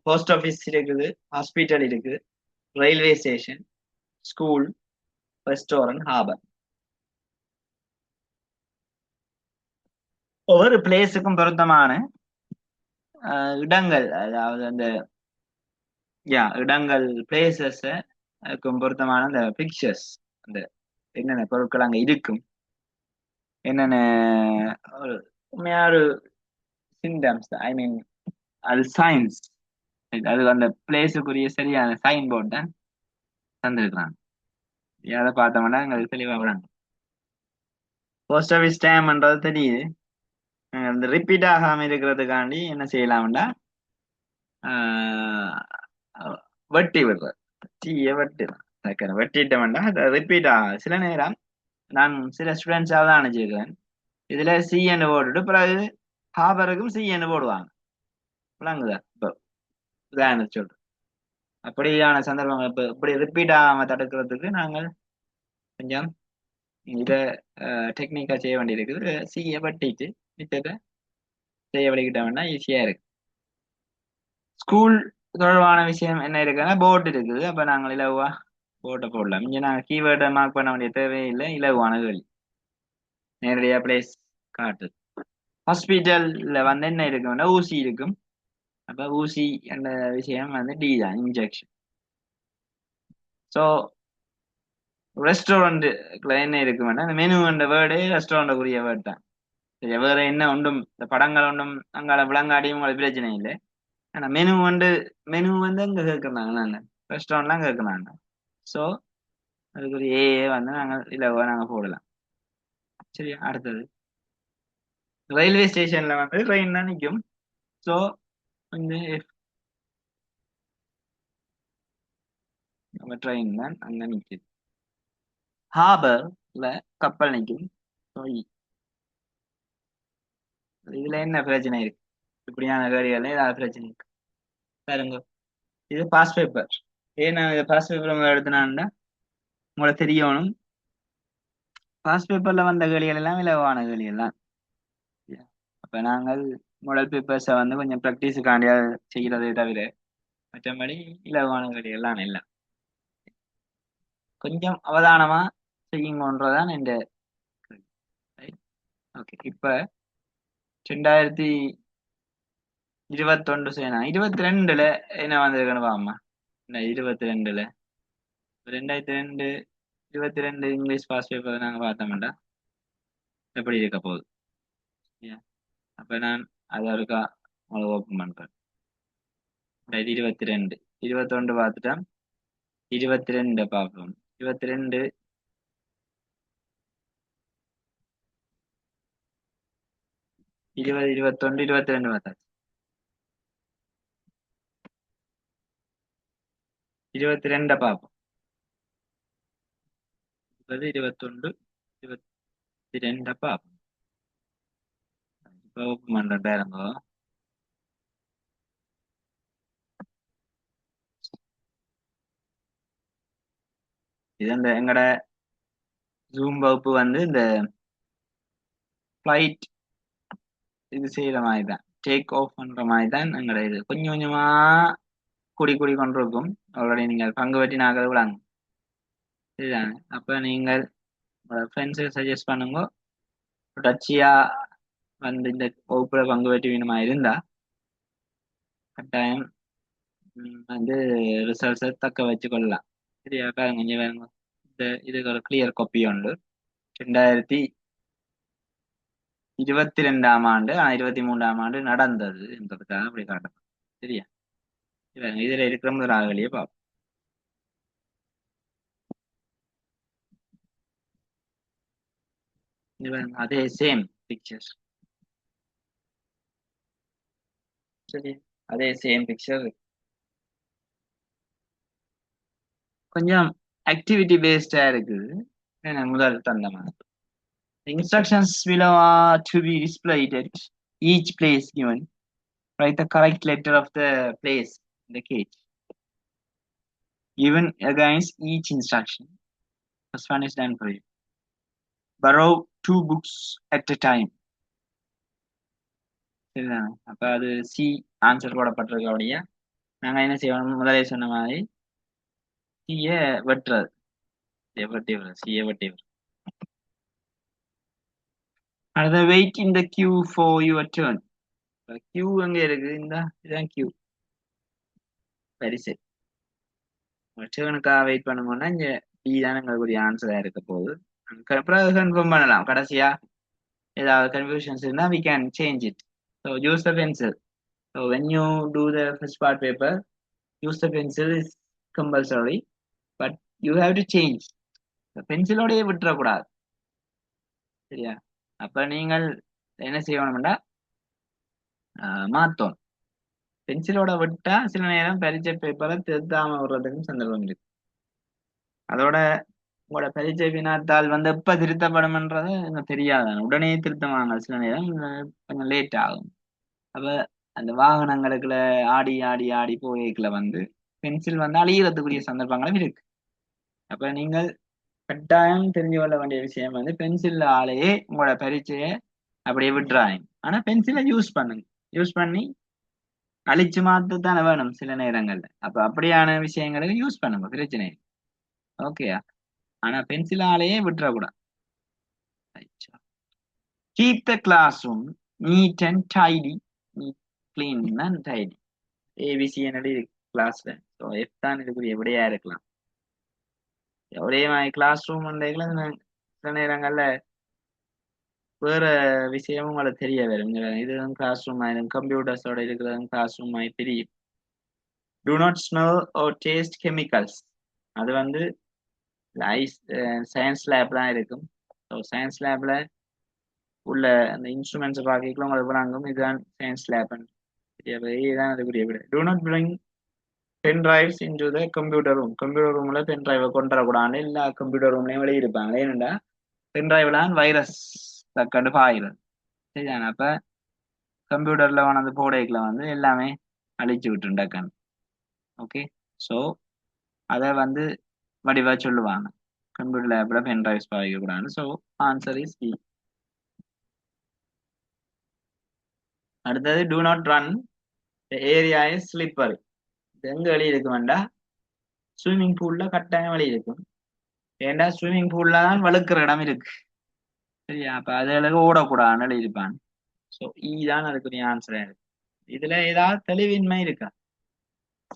போஸ்ட் ஆஃபீஸ் இருக்குது, ஹாஸ்பிட்டல் இருக்குது, railway station, school, restaurant, harbour. ஒவ்வொரு பிளேஸுக்கும் பொருத்தமான இடங்கள், அதாவது அந்த இடங்கள் பிளேசஸ் பொருத்தமான அந்த பிக்சர்ஸ், அந்த என்னென்ன பொருட்கள் அங்க இருக்கும், என்னென்ன உண்மையான சிம்டம்ஸ், ஐ மீன் அது சயின்ஸ், அது அந்த பிளேஸுக்குரிய சரியான சைன் போர்டு தான் தந்துருக்குறாங்க. அதை பார்த்தோம்னா எங்களுக்கு தெளிவாக விடாங்க. போஸ்ட் ஆஃபீஸ் ஸ்டாம்ப்ன்றது தெரியுது. இந்த ரிப்பீட் ஆகாம இருக்கிறதுக்காண்டி என்ன செய்யலாம்டா, வெட்டி விடுறது, டீயை வெட்டிட்டோம்னா அதை ரிப்பீட் ஆகும். சில நேரம் நான் சில ஸ்டூடெண்ட்ஸாக தான் அனுப்பிச்சிருக்கிறேன். இதுல சி என்று போட்டுட்டு பிறகு ஹாபருக்கும் சி என்று போடுவாங்க, விளங்குதா? இப்போ உதாரணம் சொல்றேன். அப்படியான சந்தர்ப்பங்கள் இப்போ இப்படி ரிப்பீட் ஆகாம தடுக்கிறதுக்கு நாங்கள் கொஞ்சம் இதை டெக்னிக்கா செய்ய வேண்டியிருக்குது. சியை வெட்டிட்டு மிச்சத்தை செய்ய வழிகிட்டோம்னா ஈஸியா இருக்கு. ஸ்கூல் தொடர்பான விஷயம் என்ன இருக்குன்னா போர்டு இருக்குது. அப்ப நாங்கள் இலவா போர்ட்டை போடலாம். இங்க நாங்கள் கீவேர்டை மார்க் பண்ண வேண்டிய தேவையில்லை, இலவான கேள்வி நேரடியா பிளேஸ் காட்டு. ஹாஸ்பிட்டல்ல வந்து என்ன இருக்குன்னா ஊசி இருக்கும். அப்ப ஊசி என்ற விஷயம் வந்து டி தான், இன்ஜெக்ஷன். ஸோ ரெஸ்டாரண்ட்ல என்ன இருக்குன்னா அந்த மெனு என்ற வேர்டே ரெஸ்டாரண்ட்டுக்குரிய வேர்ட் தான். சரி, வேற என்ன ஒன்றும் இந்த படங்கள் ஒன்றும் அங்கால விளங்காடியும் உங்களுக்கு பிரச்சனை இல்லை. ஆனா மெனு வந்து அங்க கேட்கறாங்க, நாங்க ரெஸ்டாரண்ட்லாம் கேட்கறாங்க. ஸோ அதுக்கு ஒரு ஏ வந்து நாங்கள் இலவா நாங்கள் போடலாம். சரியா? அடுத்தது ரயில்வே ஸ்டேஷன்ல வந்து ட்ரெயின் தான் நிற்கும். ஸோ வந்து நம்ம ட்ரெயின் தான் அங்க நிற்குது. ஹார்பர்ல கப்பல் நிற்கும். ஸோ இதுல என்ன பிரச்சனை இருக்கு? இப்படியான கேள்விகள் ஏதாவது பிரச்சனை இருக்கு பாருங்க. இது பாஸ் பேப்பர். ஏன் நான் இதை பாஸ் பேப்பர் எடுத்தினான்னா உங்களுக்கு தெரியணும், பாஸ் பேப்பர்ல வந்த கேள்விகள் எல்லாம் இலவான கேள்விகள் தான். அப்ப நாங்கள் மாடல் பேப்பர்ஸை வந்து கொஞ்சம் ப்ராக்டிஸுக்காண்டியா செய்கிறதே தவிர மற்றபடி இலகுவான வேலைகள்லாம் இல்லை. கொஞ்சம் அவதானமா செய்யுங்கன்றதான் என் ஓகே. இப்ப 2021 சேனா 22ல என்ன வந்திருக்குன்னு பாம்மா. இந்த 22ல 2002 22 இங்கிலீஷ் பாஸ் பேப்பர் நாங்க பார்த்தோம்டா எப்படி இருக்க போகுது. சரியா? அப்ப நான் அதை ஒருக்கா உங்களுக்கு ஓப்பன் பண்றேன். 22 21 பார்த்துட்டா 22 பார்ப்போம். 22 20 21 22 பார்த்தாச்சு. 22 பார்ப்போம். 20 21 22 பார்ப்போம். இப்போ ஓப்பன் பண்றேன் பேருங்க. இது இந்த எங்கட ஜூம் வகுப்பு வந்து இந்த ஃபிளைட் இது செய்யற மாதிரி தான், டேக் ஆஃப் பண்ற மாதிரி தான் எங்கட இது கொஞ்சம் கொஞ்சமா கூடி கூடி கொண்டிருக்கும். ஆல்ரெடி நீங்கள் பங்கு பற்றி நாங்கள் விடாங்க. சரிதானே? அப்ப நீங்கள் ஃப்ரெண்ட்ஸுக்கு சஜஸ்ட் பண்ணுங்க. தொடர்ச்சியா வந்து இந்த வகுப்புல பங்கு பற்றி வேணுமா இருந்தா கட்டாயம் வந்து ரிசல்ட்ஸை தக்க வச்சு கொள்ளலாம். சரியா? பாருங்க இங்க பாருங்க. இந்த இதுக்கு ஒரு கிளியர் காப்பி உண்டு. 2022ஆம் ஆண்டு 23ஆம் ஆண்டு நடந்தது என்பதுக்காக அப்படி காட்டணும். சரியா? இதுல இருக்கிற முதல் ஆகலையே பார்ப்போம். அதே சேம் பிக்சர். சரி, அதே சேம் பிக்சர். கொஞ்சம் ஆக்டிவிட்டி பேஸ்டா இருக்குது. முதல் தந்த மாதிரி instructions below are to be displayed at each place given. Write the correct letter of the place in the cage given against each instruction. First one is done for you. Borrow 2 books at a time. சரிதானே? அப்ப அது சி ஆன்சர் போடப்பட்டிருக்க அப்படியே நாங்க என்ன செய்யணும், முதலே சொன்ன மாதிரி சிய வெட்டுறது. சிய வெட்டி விடுறது. அடுத்த wait in the queue for your turn. Queue எங்க இருக்கு? இந்த இதுதான் கியூ. சரி சரி, டர்னுக்காக வெயிட் பண்ணுங்கன்னா இங்க டி தான் எங்களுக்குரிய ஆன்சரா இருக்க போகுது. அப்புறம் கன்ஃபார்ம் பண்ணலாம். கடைசியா ஏதாவது கன்ஃபியூஷன்ஸ் இருந்தா we can change it. So use the pencil. So when you do the first part paper, use the pencil is compulsory, but you have to change. பென்சிலோடய விட்டுறக்கூடாது. சரியா? அப்ப நீங்கள் என்ன செய்யணும்டா மாத்தோம். பென்சிலோட விட்டா சில நேரம் பரீட்சை பேப்பரை திருத்தாம விடுறதுக்கும் சந்தர்ப்பம் இருக்கு. அதோட உங்களோட பரீட்சை வினாத்தால் வந்து எப்ப திருத்தப்படும்ன்றது எனக்கு தெரியாது. உடனே திருத்தமாங்க, சில நேரம் கொஞ்சம் லேட் ஆகும். அப்ப அந்த வாகனங்களுக்குள்ள ஆடி ஆடி ஆடி போய்க்குள்ள வந்து பென்சில் வந்து அழியறதுக்குரிய சந்தர்ப்பங்களும் இருக்கு. அப்ப நீங்கள் கட்டாயம் தெரிஞ்சு கொள்ள வேண்டிய விஷயம் வந்து பென்சில் ஆலையே உங்களோட பரீட்சையை அப்படியே விட்டுறாங்க. ஆனா பென்சிலை யூஸ் பண்ணுங்க. யூஸ் பண்ணி அழிச்சு மாத்தத்தானே வேணும் சில நேரங்கள்ல. அப்ப அப்படியான விஷயங்களுக்கு யூஸ் பண்ணுங்க, பிரச்சனை. ஓகேயா? ஆனா பென்சிலாலேயே விட்டுறக்கூடாது. Keep the classroom neat and tidy. Neat, clean and tidy. ABC என்னடி கிளாஸ்ல. ஸோ எஃப் தான் இதுக்குரிய விடையா இருக்கலாம். ஒரே மாதிரி கிளாஸ் ரூம் சில நேரங்கள்ல வேற விஷயமும் உங்களுக்கு தெரிய வரும். இது கிளாஸ் ரூம் ஆயிரும், கம்ப்யூட்டர்ஸோட இருக்கிறது கிளாஸ் ரூம் ஆகி தெரியும். Do not smell or taste chemicals. அது வந்து சயின்ஸ் லேப் தான் இருக்கும். ஸோ சயின்ஸ் லேப்ல உள்ள அந்த இன்ஸ்ட்ருமெண்ட்ஸ் பார்க்கலாம் உங்களுக்கு விளங்கும். இதுதான் சயின்ஸ் லேப். இதுதான் அதுக்குரிய விட. Do not bring pen drives into the computer room. Computer ரூம்ல பென் டிரைவை கொண்டு வரக்கூடாது. எல்லா கம்ப்யூட்டர் ரூம்லயும் வெளியே இருப்பாங்க. ஏனெண்டா பென் டிரைவ்லாம் வைரஸ் தக்கண்டு பாயிரும். சரிதானே? அப்ப கம்ப்யூட்டர்ல வந்து போடைக்குல வந்து எல்லாமே அழிச்சு விட்டுருண்டாக்கான். ஓகே. ஸோ அதை வந்து வடிவா சொல்லுவாங்க, கம்ப்யூட்டர் லேப்ல பென் டிரைவ்ஸ் பாவிக்க கூடாது. So answer is B. அடுத்தது do not run, area is slipper. எங்க வழி இருக்கு வேண்டாம், ஸ்விம்மிங் பூல்ல கட்டாயம் வழி இருக்கும். ஏண்டா ஸ்விம்மிங் பூல்ல தான் வழுக்கிற இடம் இருக்கு. சரியா, அப்ப அதுகளுக்கு ஓடக்கூடாதுன்னு எழுதியிருப்பான். ஸோ தான் அதுக்குரிய ஆன்சரா இருக்கு. இதுல ஏதாவது தெளிவின்மை இருக்கா?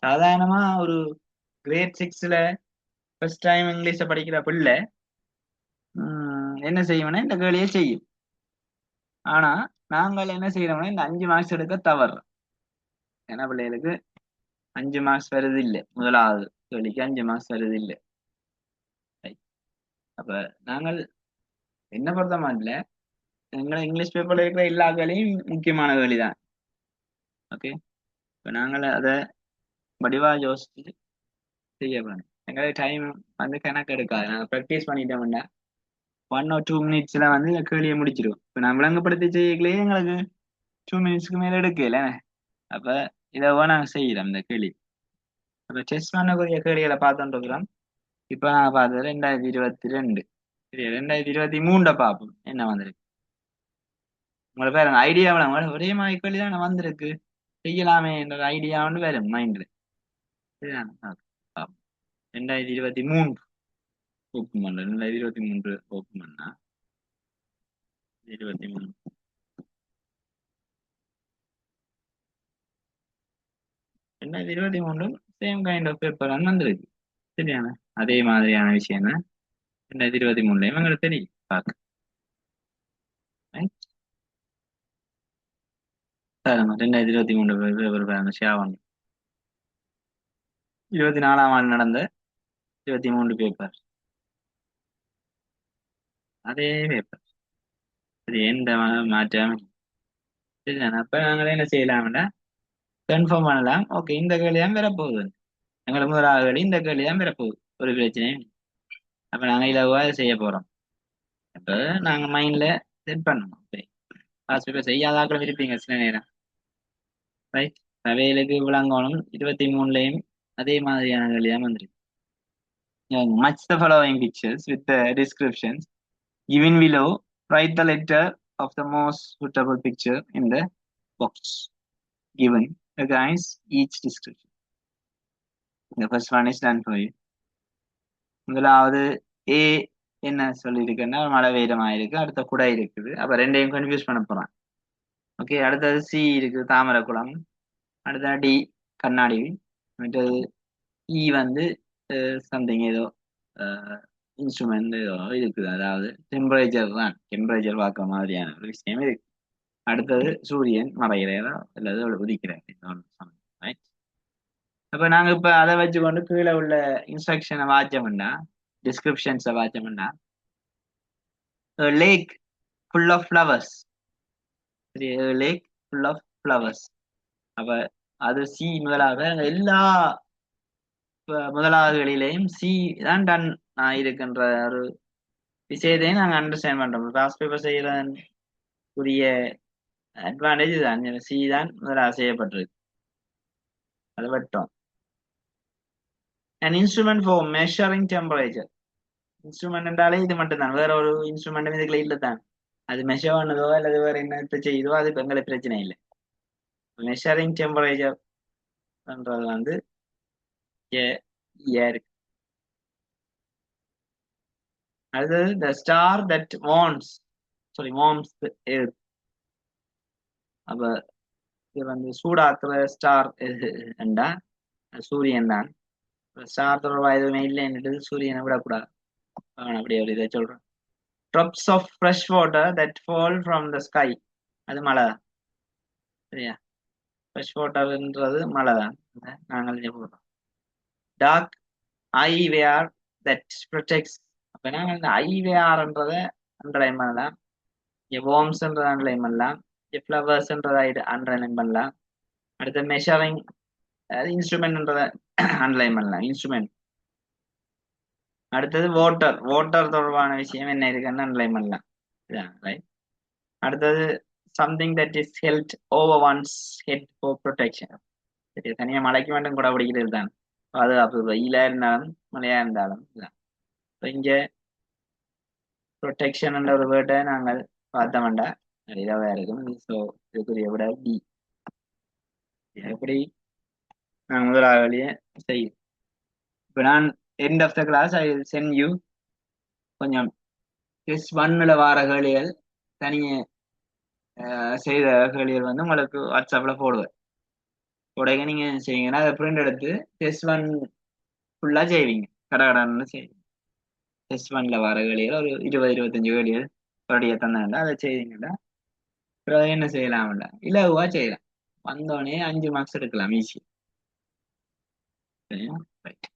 சாதாரணமா ஒரு கிரேட் 6ல ஃபர்ஸ்ட் டைம் இங்கிலீஷ படிக்கிற பிள்ளை என்ன செய்வோம்னா இந்த கேள்வியை செய்யும். ஆனா நாங்கள் என்ன செய்யறோம்னா இந்த 5 மார்க்ஸ் எடுக்க தவறு. ஏன்னா பிள்ளைகளுக்கு 5 மார்க்ஸ் வருது இல்லை, முதலாவது கேள்விக்கு 5 மார்க்ஸ் வருது இல்லை. அப்ப நாங்கள் என்ன பொறுத்த மாட்டல, எங்களை இங்கிலீஷ் பேப்பர்ல இருக்கிற எல்லா கேள்வியும் முக்கியமான கேள்வி தான். ஓகே, இப்ப நாங்கள் அதை வடிவா யோசிச்சு செய்யப்படும். எங்களுக்கு டைம் வந்து கணக்கு எடுக்காது. நாங்கள் ப்ராக்டிஸ் பண்ணிட்டோம்னா 1 or 2 minutesல வந்து இந்த கேள்வியை முடிச்சிருவோம். இப்ப நான் விளங்கப்படுத்தி செய்யக்கலையே எங்களுக்கு 2 minutesக்கு மேல எடுக்கல. அப்ப இதை நாங்க செய்யறோம் இந்த கேள்வி. அப்ப டெஸ்ட் பண்ணக்கூடிய கேள்விகளை பார்த்துட்டு இருக்கிறோம். இப்ப நான் பார்த்தது 2022. சரி, 2023 பார்ப்போம் என்ன வந்திருக்கு. உங்களுக்கு பாருங்க ஐடியா ஒரே மாதிரி கேள்வி தான் வந்திருக்கு, செய்யலாமே என்ற ஐடியா வந்து வரும் மைண்ட்ல. சரிதான், 2023 ஓப்பன் பண்ணல, 2023 ஓப்பன் பண்ணா 23 2023 சேம் கைண்ட் ஆஃப் பேப்பர் வந்திருக்கு. சரியான அதே மாதிரியான விஷயம் தான் 2023 எங்களுக்கு தெரியும் பார்க்க. பாருங்க 2023 பேப்பர் பாருங்க, ஷியாவாங்க 24ஆம் ஆண்டு நடந்த 23 பேப்பர், அதே பேப்பர். அது எந்த மாற்றம். சரிதானே, அப்ப நாங்களே என்ன செய்யலாம்னா கன்ஃபார்ம் பண்ணலாம். ஓகே, இந்த கேள்வி தான் பெறப்போகுது, எங்களுக்கு முதலாவது கேள்வி இந்த கேள்வி தான் பெறப்போகுது, ஒரு பிரச்சனையும். அப்ப நாங்க இலவா செய்ய போறோம். அப்ப நாங்க மைண்ட்ல செட் பண்ணணும். பாஸ் பேப்பர் செய்யாதாக்களும் இருப்பீங்க சில நேரம், ரைட்? அவைகளுக்கு விளங்கணும் 23லயும் அதே மாதிரியான கேள்வியா வந்துருக்கு. Match the following pictures with the descriptions given below. Write the letter of the most suitable picture in the box given against each description. The first one is done for you. முதலாவது ஏ என்ன சொல்லியிருக்குன்னா மழை வெயிலமா இருக்கு, அடுத்த குடை இருக்குது. அப்ப ரெண்டையும் கன்ஃபியூஸ் பண்ண போறான். ஓகே, அடுத்தது சி இருக்கு, தாமரை குளம். அடுத்தது டி கண்ணாடி. மற்றது இ வந்து சம்திங் ஏதோ இன்ஸ்ட்ருமெண்ட் ஏதோ இருக்குது, அதாவது டெம்பரேச்சர் தான், டெம்பரேச்சர் பார்க்குற மாதிரியான ஒரு விஷயம் இருக்கு. அடுத்தது சூரியன் மறைகிறதா அல்லது உதிக்கிறார். அப்ப நாங்க இப்ப அதை வச்சுக்கொண்டு கீழே உள்ள இன்ஸ்ட்ரக்ஷனை வாச்சோம்னா, டிஸ்கிரிப்ஷன்ஸை வாச்சோம்னா, லேக் ஃபுல் ஆஃப் ஃப்ளவர்ஸ். சரி, லேக் ஃபுல் ஆஃப் ஃப்ளவர்ஸ். அப்ப அது சி முதலாக எல்லா முதலாவதுகளிலேயும் சி தான் டன் இருக்கின்ற ஒரு விஷயத்தையும் நாங்க அண்டர்ஸ்டாண்ட் பண்றோம். பாஸ் பேப்பர் செய்யறதன் உரிய அட்வான்டேஜ் தான், சி தான் முதலாக செய்யப்பட்டிருக்கு. அது வட்டம். An instrument for measuring temperature. Instrument என்றாலே இது மட்டும் தான், வேற ஒரு இன்ஸ்ட்ருமெண்ட் இதுக்குள்ள இல்லை தான். அது மெஷர் பண்ணதோ அல்லது வேற என்னத்தை செய்யுதோ அது எங்களுக்கு பிரச்சனை இல்லை. மெஷரிங் டெம்பரேச்சர் பண்றது வந்து இருக்கு. அடுத்தது the star that warms earth. அப்ப இது வந்து சூடாக்குற ஸ்டார் என்றா சூரியன் தான். ஸ்டார் தொடர்பாக எதுவுமே இல்லைன்னுட்டு சூரியனை விடக்கூடாது, அப்படி ஒரு இதை சொல்றேன். drops of fresh water that fall from the sky. அது மழை தான். சரியா, ஃப்ரெஷ் வாட்டர்ன்றது மழை தான், நாங்கள் போடுறோம். Dark eyewear that protects. அப்ப நாங்கள் இந்த ஐவேர்ன்றதை அண்டர்லைன் பண்ணலாம், வார்ம்ஸ்ன்றதை அண்டர்லைன் பண்ணலாம், ஃப்ளவர்ஸ்ன்றதை அண்டர்லைன் பண்ணலாம். அடுத்த மெஷரிங் இன்ஸ்ட்ருமெண்ட்ன்றதை அண்டர்லைன் பண்ணலாம், இன்ஸ்ட்ருமெண்ட். அடுத்தது வாட்டர் தொடர்பான விஷயம் என்ன இருக்குன்னு அண்டர்லைன் பண்ணலாம். ரைட். அடுத்தது something that is held over once head for protection. சரி, தனியா மழைக்கு மட்டும் கூட பிடிக்கிறது தான் பாதுகாப்பு, வெயிலா இருந்தாலும் மழையா இருந்தாலும். இங்க ப்ரொடெக்ஷன் ஒரு வேர்டை நாங்கள் பார்த்த வேண்டாம். இதாவே இருக்கும். ஸோ இதுக்குரிய விட டி. எப்படி நான் முதலாக வழியை செய்யும். இப்போ நான் end of the class I send you கொஞ்சம் டெஸ்ட் ஒன்னில் வார கேள்விகள் தனியே செய்த கேள்விகள் வந்து உங்களுக்கு வாட்ஸ்அப்பில் போடுவேன். உடனே நீங்கள் செய்வீங்கன்னா அதை பிரிண்ட் எடுத்து டெஸ்ட் ஒன் ஃபுல்லாக செய்வீங்க. கடகடன்னு செய்வீங்க. டெஸ்ட் ஒன்ல வர கேள்விகள் ஒரு 20-25 கேள்விகள் ஒரடியாக தந்தாண்டா அதை செய்வீங்கடா. அப்புறம் என்ன செய்யலாம்ல இலகுவா செய்யலாம். வந்தோடனே 5 மார்க்ஸ் எடுக்கலாம் ஈஸி. சரியா? ரைட்.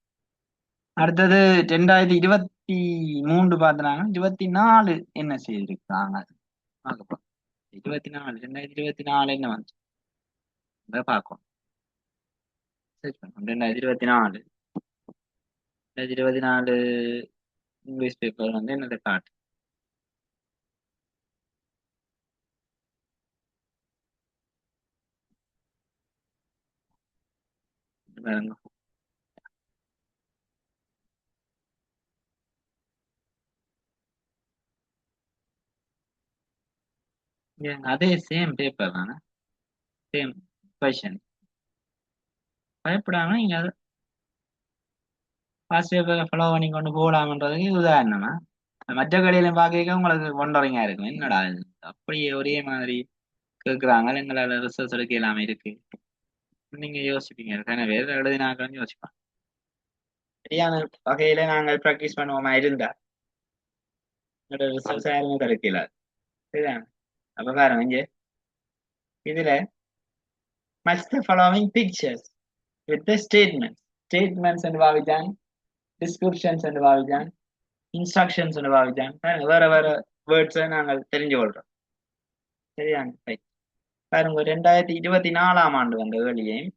அடுத்தது 2023 பார்த்தனாங்க 24 என்ன செய்திருக்காங்க 2024 என்ன வந்து பார்க்கணும். 2024 இங்கிலீஷ் பேப்பர் வந்து என்னது காட்டு பாருங்க. அதே சேம் பேப்பர் தானே, சேம் கொஷன். பயப்படாம நீங்க பாஸ்ட் பேப்பரை ஃபாலோ பண்ணி கொண்டு போகலாம்ன்றதுக்கு உதாரணமா மற்ற கடையில பார்க்க உங்களுக்கு ஒண்டரிங்கா இருக்கும். என்னடா இது அப்படியே ஒரே மாதிரி கேட்குறாங்க, எங்களால் ரிசர்ச் எடுக்க இல்லாம இருக்கு. நீங்க யோசிப்பீங்க தானே, வேற எழுதினாக்கன்னு யோசிப்பாங்க. சரியான வகையில நாங்கள் ப்ராக்டிஸ் பண்ணுவோமா இருந்தா ரிசல்ட்ஸ் யாருமே கிடைக்கல. சரிதான். அப்ப பாருங்க இங்க இதுல match the following pictures with the statements என்று பாவிச்சான், descriptions என்று பாவிச்சான், instructions என்று பாவிச்சான். வேற வேற வேர்ட்ஸை நாங்கள் தெரிஞ்சு கொள்றோம். சரியான பாருங்க 2024 ஆண்டு வந்த வேலையையும்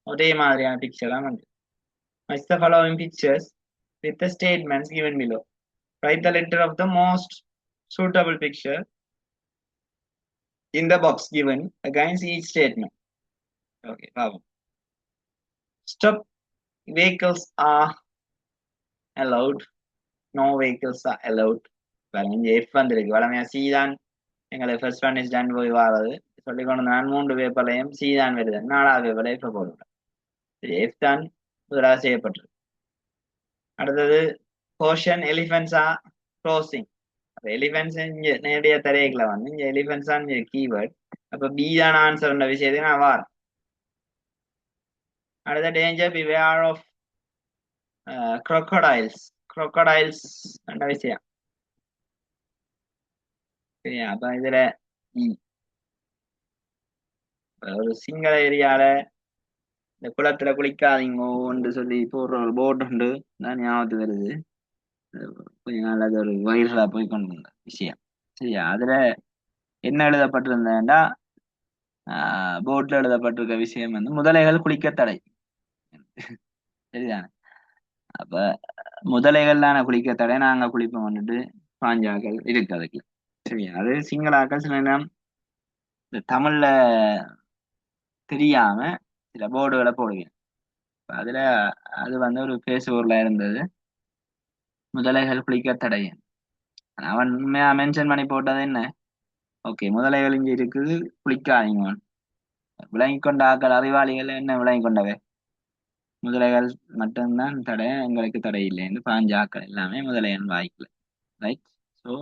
ஒரே மாதிரியான பிக்சர் தான் வந்து. match the following pictures with the statements given below. Write the letter of the most suitable picture in the box given against each statement. Okay, பாவம். Stop vehicles are allowed. No vehicles are allowed. பாருங்க இங்க F வந்திருக்கு. வளமையா C தான் எங்களை ஃபர்ஸ்ட் ஒன் இஸ் டன் போய் வாரது சொல்லிக்கொண்டு நான் 3 பேப்பர்லையும் C தான் வருது. 4வது பேப்பர்ல F போடுறேன். சரி, F தான் முதலாக செய்யப்பட்டிருக்கு. அடுத்தது போர்ஷன் எலிஃபென்ட்ஸ் ஆர் க்ரோசிங். அப்ப எலிஃபென்ட்ஸ் இங்க நேரடியா தரையில வந்து இங்க எலிஃபென்ட்ஸ் தான் கீவேர்ட். அப்ப பி தான் ஆன்சர் விஷயத்துக்கு நான் வாரேன். அடுத்த டேஞ்சர் பிவேர் ஆஃப் crocodiles என்ற விஷயம். சரியா? அப்ப இதுல ஒரு சிங்கள ஏரியால இந்த குளத்துல குளிக்காதீங்கன்னு சொல்லி போடுற ஒரு போட் உண்டு தான் ஞாபகத்து வருது. கொஞ்ச நாள் அது ஒரு வைரலா போய் கொண்டு வந்த விஷயம். சரியா? அதுல என்ன எழுதப்பட்டிருந்தேன்டா, போட்ல எழுதப்பட்டிருக்க விஷயம் வந்து முதலைகள் குளிக்க தடை. சரிதானே? அப்ப முதலைகள்லான குளிக்க தடை, நாங்க குளிப்போம் வந்துட்டு பாஞ்சாக்கள் இருக்கு அதுக்கு. சரியா? அது சிங்களாக்கள் சில நேரம் இந்த தமிழ்ல தெரியாம சில போர்டுகளை போடுவேன். அதுல அது வந்து ஒரு பேசுபொருளா இருந்தது, முதலைகள் குளிக்க தடை. அவன் மென்ஷன் பண்ணி போட்டது என்ன, ஓகே முதலைகள் இங்க இருக்குது குளிக்காதீங்க. விளங்கி கொண்ட ஆக்கள் அறிவாளிகள் என்ன விளங்கி கொண்டவை, முதலைகள் மட்டும்தான் தடை, எங்களுக்கு தடை இல்லைன்னு பாஞ்ச ஆக்கள் எல்லாமே முதலையன் வாய்க்கல. ரைட். ஸோ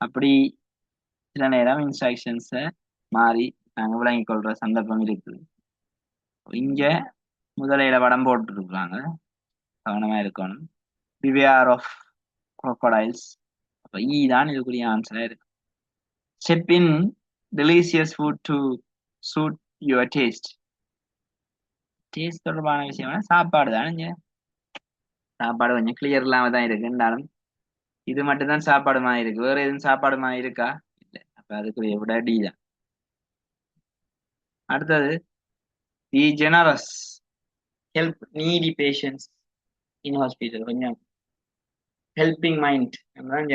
அப்படி சில நேரம் இன்ஸ்ட்ரக்ஷன்ஸை மாறி நாங்கள் விளங்கி கொள்ற சந்தர்ப்பம் இருக்குது. இங்க முதலையில படம் போட்டுருக்குறாங்க, கவனமா இருக்கணும். Beware of crocodiles. அப்ப ஈ தான் இதுக்குரிய ஆன்சரா இருக்கு. Step in delicious food to suit your taste. Taste தொடர்பான விஷயம் சாப்பாடு தான். இங்க சாப்பாடு கொஞ்சம் கிளியர் இல்லாம தான் இருக்குன்னாலும் இது மட்டும் தான் சாப்பாடு மாதிரி இருக்கு, வேற எதுவும் சாப்பாடு மாதிரி இருக்கா இல்லை. அப்ப அதுக்குரிய விட டி தான். அடுத்தது the generous help needy patients in hospital. கொஞ்சம் ஹெல்பிங் மைண்ட் தான்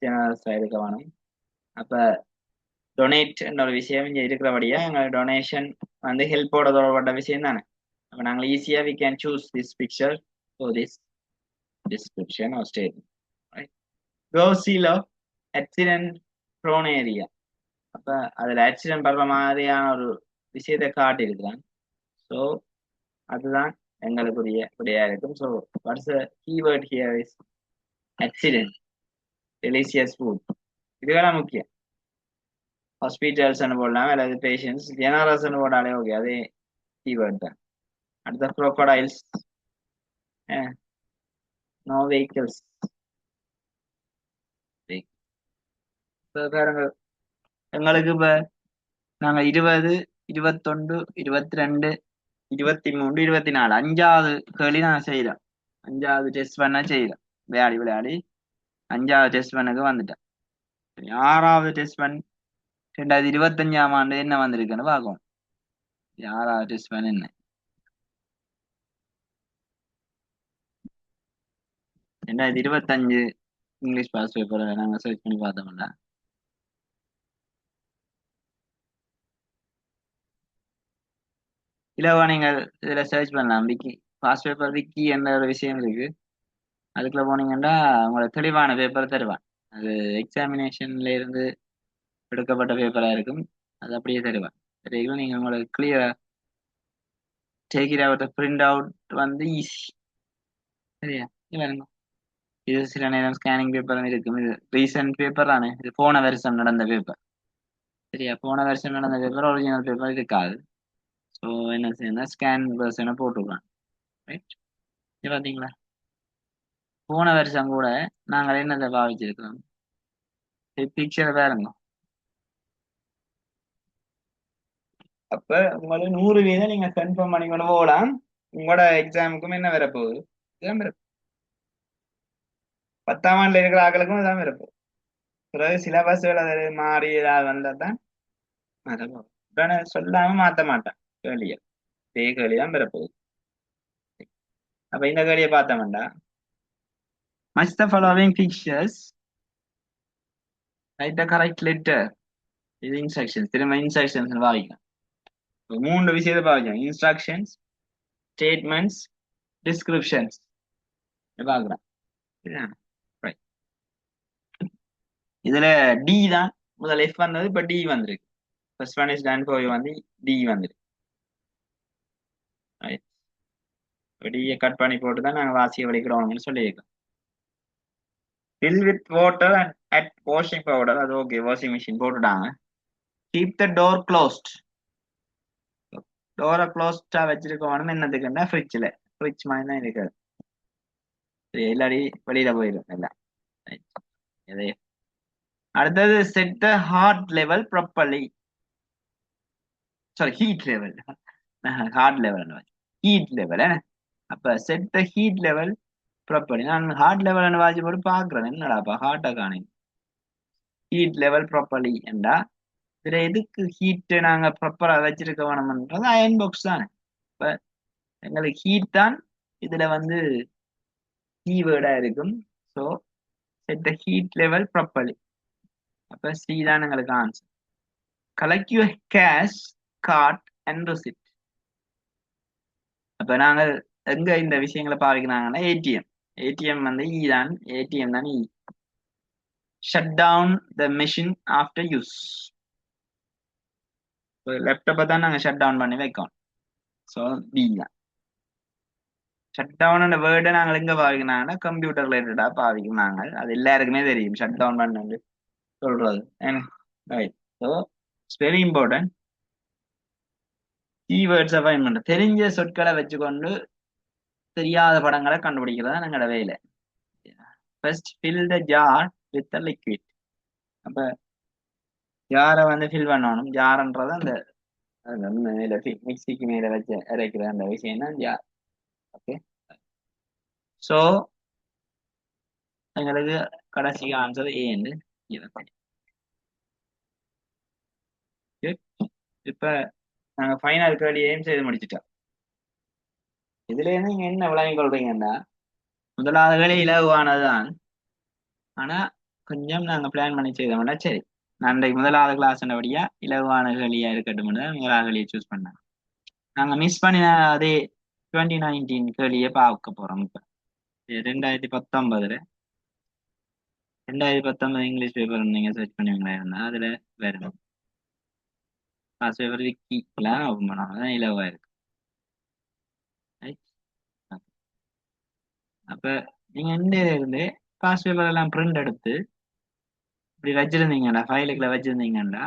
ஜெனரஸா இருக்க வேணும். அப்ப டொனேட் என்ற ஒரு விஷயம் இங்க இருக்கிறபடியா எங்க டொனேஷன் வந்து ஹெல்ப்போட தொடர்பட்ட விஷயம் தானே. அப்ப நாங்கள் ஈஸியா we can choose this picture for this description or statement. Right. Go seal of accident prone area. அப்ப அதுல ஆக்சிடென்ட் படுற மாதிரியான ஒரு விஷயத்தை காட்டியிருக்கிறான். ஸோ அதுதான் எங்களுக்குரிய விடையா இருக்கும். So what's keyword here is accident, delicious food. இதுவெல்லாம் முக்கியம். ஹாஸ்பிட்டல்ஸ் போடலாம், அல்லது பேஷன்ஸ், ஜெனரஸ் போட்டாலே ஓகே, அதே கீவேர்ட் தான். அடுத்த crocodiles, நோ vehicles. பாருங்க, எங்களுக்கு இப்ப நாங்க 20, 21, 22, 23, 24 5வது கேள்வி நான் செய்யறோம். 5வது டெஸ்ட் பண்ண செய்யறோம். விளையாடி விளையாடி 5வது டெஸ்ட் பண்ணுக்கு வந்துட்டேன். 6வது டெஸ்ட் பண்ண 2025ஆம் ஆண்டு என்ன வந்திருக்குன்னு பார்க்கும். 6வது டெஸ்ட் பண்ண என்ன 2025 இங்கிலீஷ் பாஸ் பேப்பர் நாங்க சர்ச் பண்ணி பார்த்தோம்ல. இல்லவா, நீங்கள் இதுல சர்ச் பண்ணலாம். விக்கி பாஸ் பேப்பர் விக்கி என்ற ஒரு விஷயம் இருக்கு. அதுக்குள்ள போனீங்கன்னா உங்களுக்கு தெளிவான பேப்பர் தருவான். அது எக்ஸாமினேஷன்ல இருந்து எடுக்கப்பட்ட பேப்பரா இருக்கும். அது அப்படியே தருவான். சரிங்களா, நீங்க உங்களுக்கு கிளியரா take it out print out வந்து ஈஸி. சரியா, இல்லைங்க, இது சில நேரம் ஸ்கேனிங் பேப்பரும் இருக்கும். இது ரீசன்ட் பேப்பர் தானே, இது போன வருஷம் நடந்த பேப்பர். சரியா, போன வருஷம் நடந்த பேப்பர் ஒரிஜினல் பேப்பர் இருக்காது. ஸோ என்ன செய்யணும், ஸ்கேன் வெர்ஷனை போட்டுக்கலாம். ரைட், பார்த்தீங்களா, போன வருஷம் கூட நாங்கள் என்னதை பாவிச்சிருக்கோம். பிக்சரை பாருங்க. அப்ப உங்களுக்கு 100% நீங்க கன்ஃபார்ம் பண்ணி கொண்டு போகலாம். உங்களோட எக்ஸாமுக்கும் என்ன வரப்போகுது, இதான் வரப்போகுது. 10ஆம் ஆண்டுல இருக்கிற ஆக்களுக்கும் இதான் வரப்போகுது. பிறகு சிலபஸ்கள் அது மாறி ஏதாவது வந்தா தான் வரப்போகுது. உடனே சொல்லாம மாத்த மாட்டான் கேள்வியை. இதே கேள்வி தான் வரப்போகுது. அப்ப இந்த கேள்வியை பார்த்தோம்டா, match the following pictures, write the correct letter. இது இன்ஸ்ட்ரக்ஷன்ஸ். திரும்ப இன்ஸ்ட்ரக்ஷன்ஸ் பாவிக்கும். 3 விஷயத்தை பாவிக்கும்: இன்ஸ்ட்ரக்ஷன்ஸ், ஸ்டேட்மெண்ட்ஸ், டிஸ்கிரிப்ஷன்ஸ் பாக்குறேன். இதுல டி தான் முதல் எஃப் வந்தது, இப்ப டி வந்திருக்கு. First one is done for you வந்து டி வந்திருக்கு. டியை கட் பண்ணி போட்டு தான் நாங்க வாசியை வலிக்கிறோம்னு சொல்லியிருக்கோம். fill with water and add washing powder. அது ஓகே, வாஷிங் மிஷின் போட்டுட்டாங்க. Keep the door closed. டோரை க்ளோஸ்டா வச்சிருக்கணும். என்னதுக்குன்னா ஃப்ரிட்ஜ்ல, ஃப்ரிட்ஜ் மாதிரி தான் இருக்காது. இல்லாடி வெளியில போயிடும் எல்லாம். இதே அடுத்தது set the heart level properly. Sorry, heat level. Heart level, heat level. அப்ப set the heat level properly. நான் ஹார்ட் லெவல் வாட்சி போட்டு பாக்குறேன், என்னடாப்பா ஹார்ட்டை காணேன். ஹீட் லெவல் ப்ராப்பர்லி என்றா இதுல எதுக்கு ஹீட் நாங்க ப்ராப்பரா வச்சிருக்க வேணும்ன்றது அயன் பாக்ஸ் தானே. இப்ப எங்களுக்கு ஹீட் தான் இதுல வந்து கீவேர்டா இருக்கும். So set the heat level properly. அப்ப சி தான் எங்களுக்கு answer. Collect your cash, card and receipt. அப்ப நாங்கள் எங்க இந்த விஷயங்களை பாவிக்கிறாங்கன்னா ஏடிஎம். ஏடிஎம் வந்து இ தான், ஏடிஎம் தான் E. Shut down the machine after use. லேப்டாப்பை தான் நாங்கள் ஷட் டவுன் பண்ணி வைக்கோம். ஸோ டி தான். ஷட் டவுன் வேர்டை நாங்கள் எங்க பாவிக்கிறாங்கன்னா கம்ப்யூட்டர் ரிலேட்டடா பாவிக்கும். நாங்கள் அது எல்லாருக்குமே தெரியும் ஷட் டவுன் பண்ணு சொல்றது. Right. So it's very important. கீவேர்ட்ஸை ஃபைண்ட் பண்ண தெரிஞ்ச சொற்களை வச்சுக்கொண்டு தெரியாத படங்களை கண்டுபிடிக்கிறதா எங்களோட வேலை. First fill the jar with the liquid. அப்ப ஜாரை வந்து ஃபில் பண்ணணும். ஜார்ன்றது அந்த மேல மிக்சிக்கு மேல வச்சு அரைக்கிற அந்த விஷயம் தான் ஜார். ஓகே, ஸோ எங்களுக்கு கடைசி ஆன்சர் ஏன்னு. இப்ப நாங்க ஃபைனல் கேள்வியையும் செய்து முடிச்சிட்டோம். இதுல இருந்து நீங்க என்ன விளங்கி கொள்றீங்கன்னா, முதலாவது வேலை இலகுவானதுதான். ஆனா கொஞ்சம் நாங்க பிளான் பண்ணி செய்தோம்னா சரி. நான் இன்றைக்கு முதலாவது கிளாஸ் படியா இலகுவான கேள்வியா இருக்கட்டும் முதலாவது கேள்வியை சூஸ் பண்ணேன். நாங்க மிஸ் பண்ணின அதே 2019 கேள்வியை பார்க்க போறோம். இப்ப 2019 2019 இங்கிலீஷ் பேப்பர் நீங்க சர்ச் பண்ணுவீங்களா இருந்தா அதுல வேற பாஸ் பேப்பர் விக்கி எல்லாம் ஓப்பன் பண்ணாம தான் இலவா இருக்கு. Right? அப்ப நீங்க எந்த இருந்து பாஸ் பேப்பர் எல்லாம் பிரிண்ட் எடுத்து இப்படி வச்சிருந்தீங்கடா ஃபைலுக்குள்ள வச்சிருந்தீங்கடா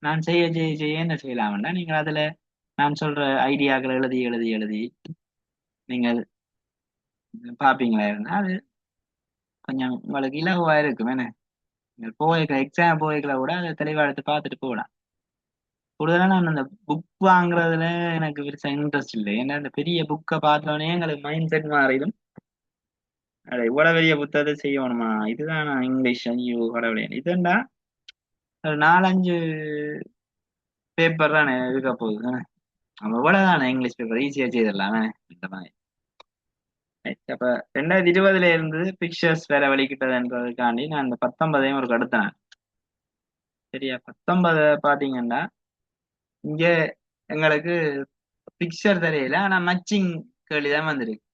நான் செய்ய செய்ய செய்ய என்ன செய்யலாம்டா நீங்க அதுல நான் சொல்ற ஐடியாக்களை எழுதி எழுதி எழுதி நீங்கள் பாப்பீங்களா இருந்தா அது கொஞ்சம் உங்களுக்கு இலகுவா இருக்கும் என்ன நீங்கள் போய்க்க எக்ஸாம் போய்க்கல கூட அதை தெளிவா எடுத்து பார்த்துட்டு போகலாம். கூடுதலா நான் அந்த புக் வாங்குறதுல எனக்கு பெருசா இன்ட்ரெஸ்ட் இல்லை. ஏன்னா அந்த பெரிய புக்கை பார்த்தோன்னே எங்களுக்கு மைண்ட் செட் மாறிடும். அட இவ்வளவு பெரிய புத்தகத்தை செய்யணுமா இதுதான் நான் இங்கிலீஷ் ஐயோ கடவுளே இதுண்டா ஒரு நாலஞ்சு பேப்பர் தானே இருக்க போகுது தானே நம்ம இவ்வளவுதானே இங்கிலீஷ் பேப்பர் ஈஸியா செய்திடலாமே இந்த மாதிரி. Right. அப்ப 2020 இருந்து பிக்சர்ஸ் வேற வெளிக்கிட்டதுன்றதுக்காண்டி நான் இந்த 19 ஒரு கடுத்தேன். சரியா 19 பாத்தீங்கன்னா இங்க எங்களுக்கு பிக்சர் தெரியல ஆனா மச்சிங் கேள்விதான் வந்திருக்கு.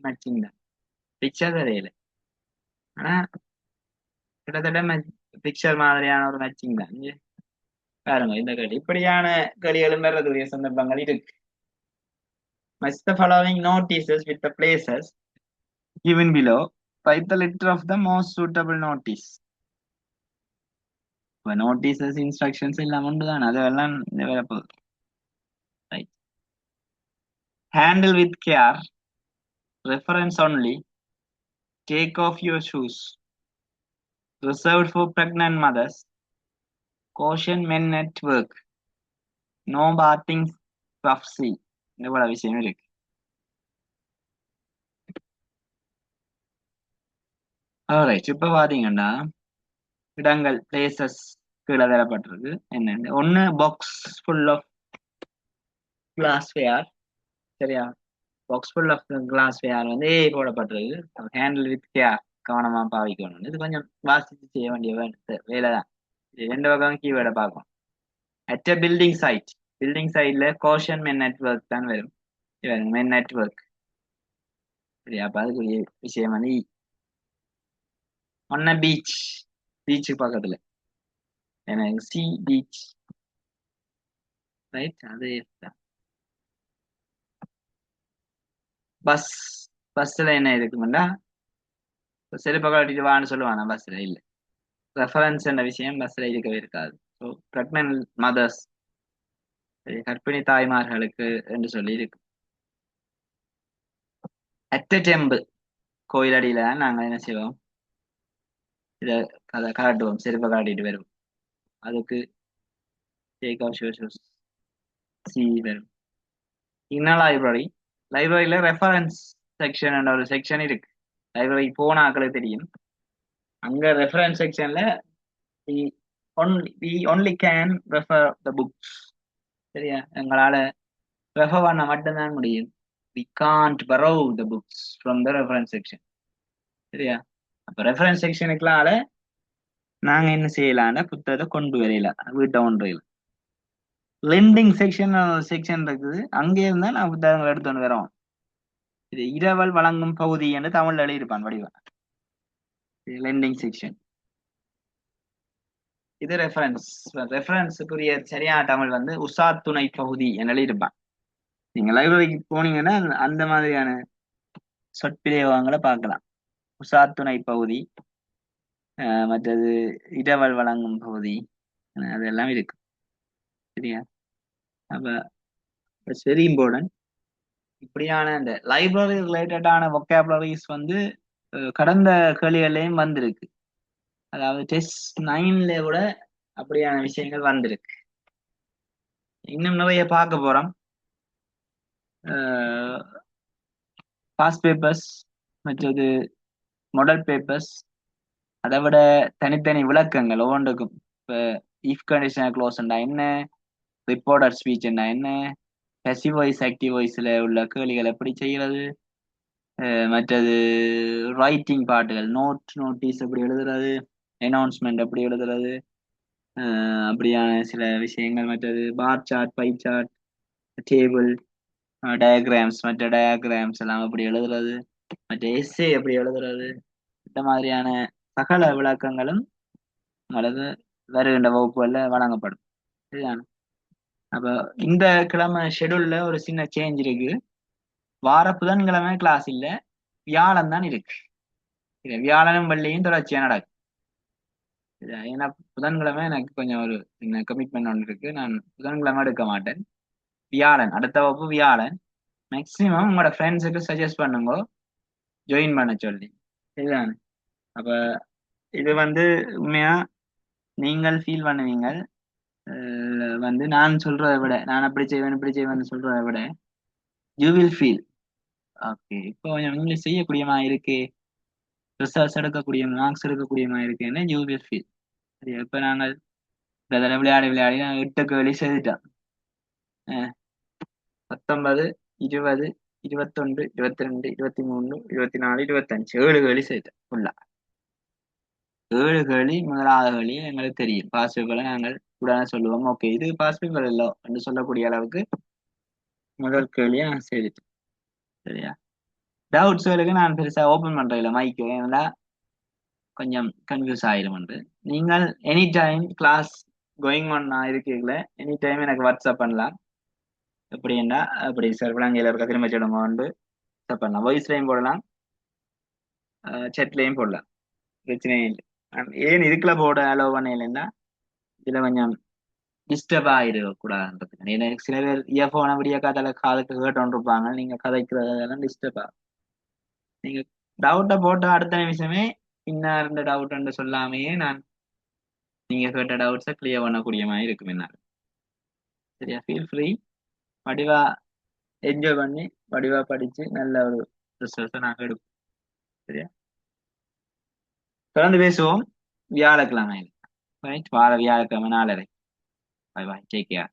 மச்சிங் தான் பிக்சர் தெரியல ஆனா கிட்டத்தட்ட பிக்சர் மாதிரியான ஒரு மேட்சிங் தான் இங்க பாருங்க. இந்த கேள்வி இப்படியான கேள்விகளும் வர்றதுடைய சந்தர்ப்பங்கள் இருக்கு. Match the following notices with the places given below. Write the letter of the most suitable notice. இப்போ நோட்டீசஸ் இன்ஸ்ட்ரக்ஷன்ஸ் எல்லாம் உண்டு தான் அதெல்லாம் வரப்போகுது. Right. Handle with care, reference only, take off your shoes, reserved for pregnant mothers, caution men at work, no bathing பஃப்சி. இவ்வளவு விஷயம் இருக்கு. ரைட். இப்ப பாத்தீங்கன்னா இடங்கள் பிளேசஸ் கீழே தரப்பட்டிருக்கு. என்னன்னு ஒன்னு பாக்ஸ் ஃபுல் ஆஃப் கிளாஸ்வேர். சரியா பாக்ஸ் ஃபுல் ஆஃப் கிளாஸ்வேர் வந்து ஏ போடப்பட்டிருக்கு. ஹேண்டில் வித் கேர் கவனமா பாவிக்கணும். இது கொஞ்சம் வாசிச்சு செய்ய வேண்டிய வேலை தான். ரெண்டு பக்கம் கீவேர்டை பார்க்கும். At a building site, building சைட்ல கோஷன் மென் நெட்ஒர்க் தான் வரும். Men network. சரியா அப்ப அதுக்குரிய விஷயம் வந்து ஒன்ன பீச், பீச்சுக்கு பக்கத்துல எனக்கு சி பீச். ரைட். அது பஸ், பஸ்ல என்ன இருக்குமெண்டா செருப்பை கட்டிட்டு வான்னு சொல்லுவானா பஸ்ல இல்ல. ரெஃபரன்ஸ் என்ற விஷயம் பஸ்ல இருக்கவே இருக்காது. ஸோ பிரெக்னன்ட் மதர்ஸ், கர்ப்பிணி தாய்மார்களுக்கு என்று சொல்லி இருக்கு. அட் டெம்பிள், கோயில் அடியில நாங்க என்ன செய்வோம் இதை காட்டுவோம், செருப்பை காட்டிட்டு வருவோம். அதுக்கு take off your shoes C வரும். இன்னும் லைப்ரரி, லைப்ரரியில ரெஃபரன்ஸ் செக்ஷன் ஒரு செக்ஷன் இருக்கு. லைப்ரரி போன ஆக்களுக்கு தெரியும். அங்க ரெஃபரன்ஸ் செக்ஷன்ல we only can refer the books. சரியா எங்களால ரெஃபர் பண்ண மட்டும்தான் முடியும். we can't borrow the books from the reference section. சரியா அப்ப ரெஃபரன்ஸ் செக்ஷனுக்குள்ளால நாங்க என்ன செய்யலாம்னா புத்தகத்தை கொண்டு வரையில வீட்டை ஒன்றையில. லெண்டிங் செக்ஷன் செக்ஷன் இருக்குது. அங்கே இருந்தா நான் புத்தகங்கள் எடுத்துன்னு வரோம். இது இரவல் வழங்கும் பகுதி என்று தமிழ்ல எழுதியிருப்பான் வடிவா. லெண்டிங் செக்ஷன் இது ரெஃபரன்ஸ். ரெஃபரன்ஸுக்குரிய சரியான தமிழ் வந்து உசாத் துணை பகுதி என்று எழுதியிருப்பான். நீங்க லைப்ரரிக்கு போனீங்கன்னா அந்த மாதிரியான சொற்பிரயோகங்களை பார்க்கலாம். உசாத் துணை பகுதி, மற்றது இரவல் வழங்கும் பகுதி, அதெல்லாம் இருக்கு. சரியா அப்ப வெரி இம்பார்ட்டன்ட். இப்படியான இந்த லைப்ரரி ரிலேட்டடான வொக்காபுலரிஸ் வந்து கடந்த கேள்விகள்லயும் வந்திருக்கு. அதாவது டெஸ்ட் 9ல கூட அப்படியான விஷயங்கள் வந்திருக்கு. இன்னும் நிறைய பார்க்க போறோம். பாஸ்ட் பேப்பர்ஸ் மற்றது மாடல் பேப்பர்ஸ், அதை விட தனித்தனி விளக்கங்கள் ஒவ்வொன்றுக்கும். இப்போ இஃப் கண்டிஷனர் க்ளோஸ்ண்டா என்ன, ரிப்போர்ட்டர் ஸ்பீச்ண்டா என்ன, பேசிவ் வாய்ஸ் ஆக்டிவ் வாய்ஸ்ல உள்ள கேள்விகள் எப்படி செய்யறது, மற்றது ரைட்டிங் பாட்டுகள் நோட்டீஸ் எப்படி எழுதுறது, அனௌன்ஸ்மெண்ட் எப்படி எழுதுறது, அப்படியான சில விஷயங்கள். மற்றது bar chart, pie chart, table, diagrams, மற்ற டயக்ராம்ஸ் எல்லாம் எப்படி எழுதுறது, மற்ற எஸ்ஸே எப்படி எழுதுறது, இந்த மாதிரியான சகல விளக்கங்களும் உங்களுக்கு வருகின்ற வகுப்புகளில் வழங்கப்படும். சரிதானே அப்ப இந்த கிழமை ஷெடியூல்ல ஒரு சின்ன சேஞ்ச் இருக்கு. வார புதன்கிழமை கிளாஸ் இல்ல, வியாழன் தான் இருக்கு. இது வியாழனும் வெள்ளியும் தொடர்ச்சியா நடக்கும். ஏன்னா புதன்கிழமை எனக்கு கொஞ்சம் ஒரு சின்ன கமிட்மெண்ட் ஒன்று இருக்கு. நான் புதன்கிழமை எடுக்க மாட்டேன். வியாழன் அடுத்த வகுப்பு வியாழன். மேக்சிமம் உங்களோட ஃப்ரெண்ட்ஸுக்கு சஜஸ்ட் பண்ணுங்க ஜாயின் பண்ண சொல்லி. சரிதானே? அப்ப இது உண்மையா நீங்கள் ஃபீல் பண்ணுவீங்க. நான் சொல்றதை விட, நான் அப்படி செய்வேன் இப்படி செய்வேன் சொல்றதை விட யூ வில் ஃபீல் ஓகே. இப்போ கொஞ்சம் இங்கிலீஷ் செய்யக்கூடியமா இருக்கு, ரிசர்ச் எடுக்கக்கூடிய மார்க்ஸ் எடுக்கக்கூடியமா இருக்குன்னு யூ வில் ஃபீல். சரி, இப்ப நாங்கள் இந்த தடவை விளையாடி விளையாடி நாங்கள் 8 கேள்வி செய்துட்டோம். 19, 20, 21, 22, 23, 24, 25 7 கேள்வி செய்துட்டோம் ஃபுல்லா. 7 கேள்வி முதலாவது கேள்வி எங்களுக்கு தெரியும். பாஸ் பேப்பர்ல நாங்கள் உடனே சொல்லுவோம் ஓகே இது பாஸ் பேப்பர் இல்லை என்று சொல்லக்கூடிய அளவுக்கு முதல் கேள்வியை நான் செய்துட்டேன். சரியா? டவுட்ஸ்களுக்கு நான் பெருசா ஓபன் பண்றேன் இல்லை மைக்கு, ஏன்னா கொஞ்சம் கன்ஃபியூஸ் ஆயிரும். நீங்கள் any time class going on இருக்கீங்களே, எனி டைம் எனக்கு வாட்ஸ்அப் பண்ணலாம். எப்படின்னா அப்படி சார் விளங்கையில் இருக்க திரும்ப சொல்லுங்க வாட்ஸ்அப் பண்ணலாம். வாய்ஸ்லையும் போடலாம், chatலையும் போடலாம், பிரச்சனையே இல்லை. ஏன் இதுக்குள்ள போட அலோவ் பண்ண இல்லைன்னா இதுல கொஞ்சம் டிஸ்டர்ப் ஆயிடக்கூடாதுன்றதுக்கு. எனக்கு சில பேர் இயர்போனை விடிய காதால காதுக்கு கேட்டோன்னு இருப்பாங்க, நீங்க கதைக்கிறதெல்லாம் டிஸ்டர்ப் ஆகும். நீங்க டவுட்டை போட்ட அடுத்த நிமிஷமே இன்னும் இருந்த டவுட் சொல்லாமையே நான் நீங்க கேட்ட டவுட்ஸை கிளியர் பண்ணக்கூடிய மாதிரி இருக்கும் என்னால. சரியா? Feel free. வடிவா என்ஜாய் பண்ணி வடிவா படிச்சு நல்ல ஒரு ரிசல்ட்டை நாங்கள் எடுப்போம். சரியா? தொடர்ந்து பேசுவோம் வியாழக்கிழமை. ரைட்? வார வியாழக்கிழமை 4:30. Bye bye, take care.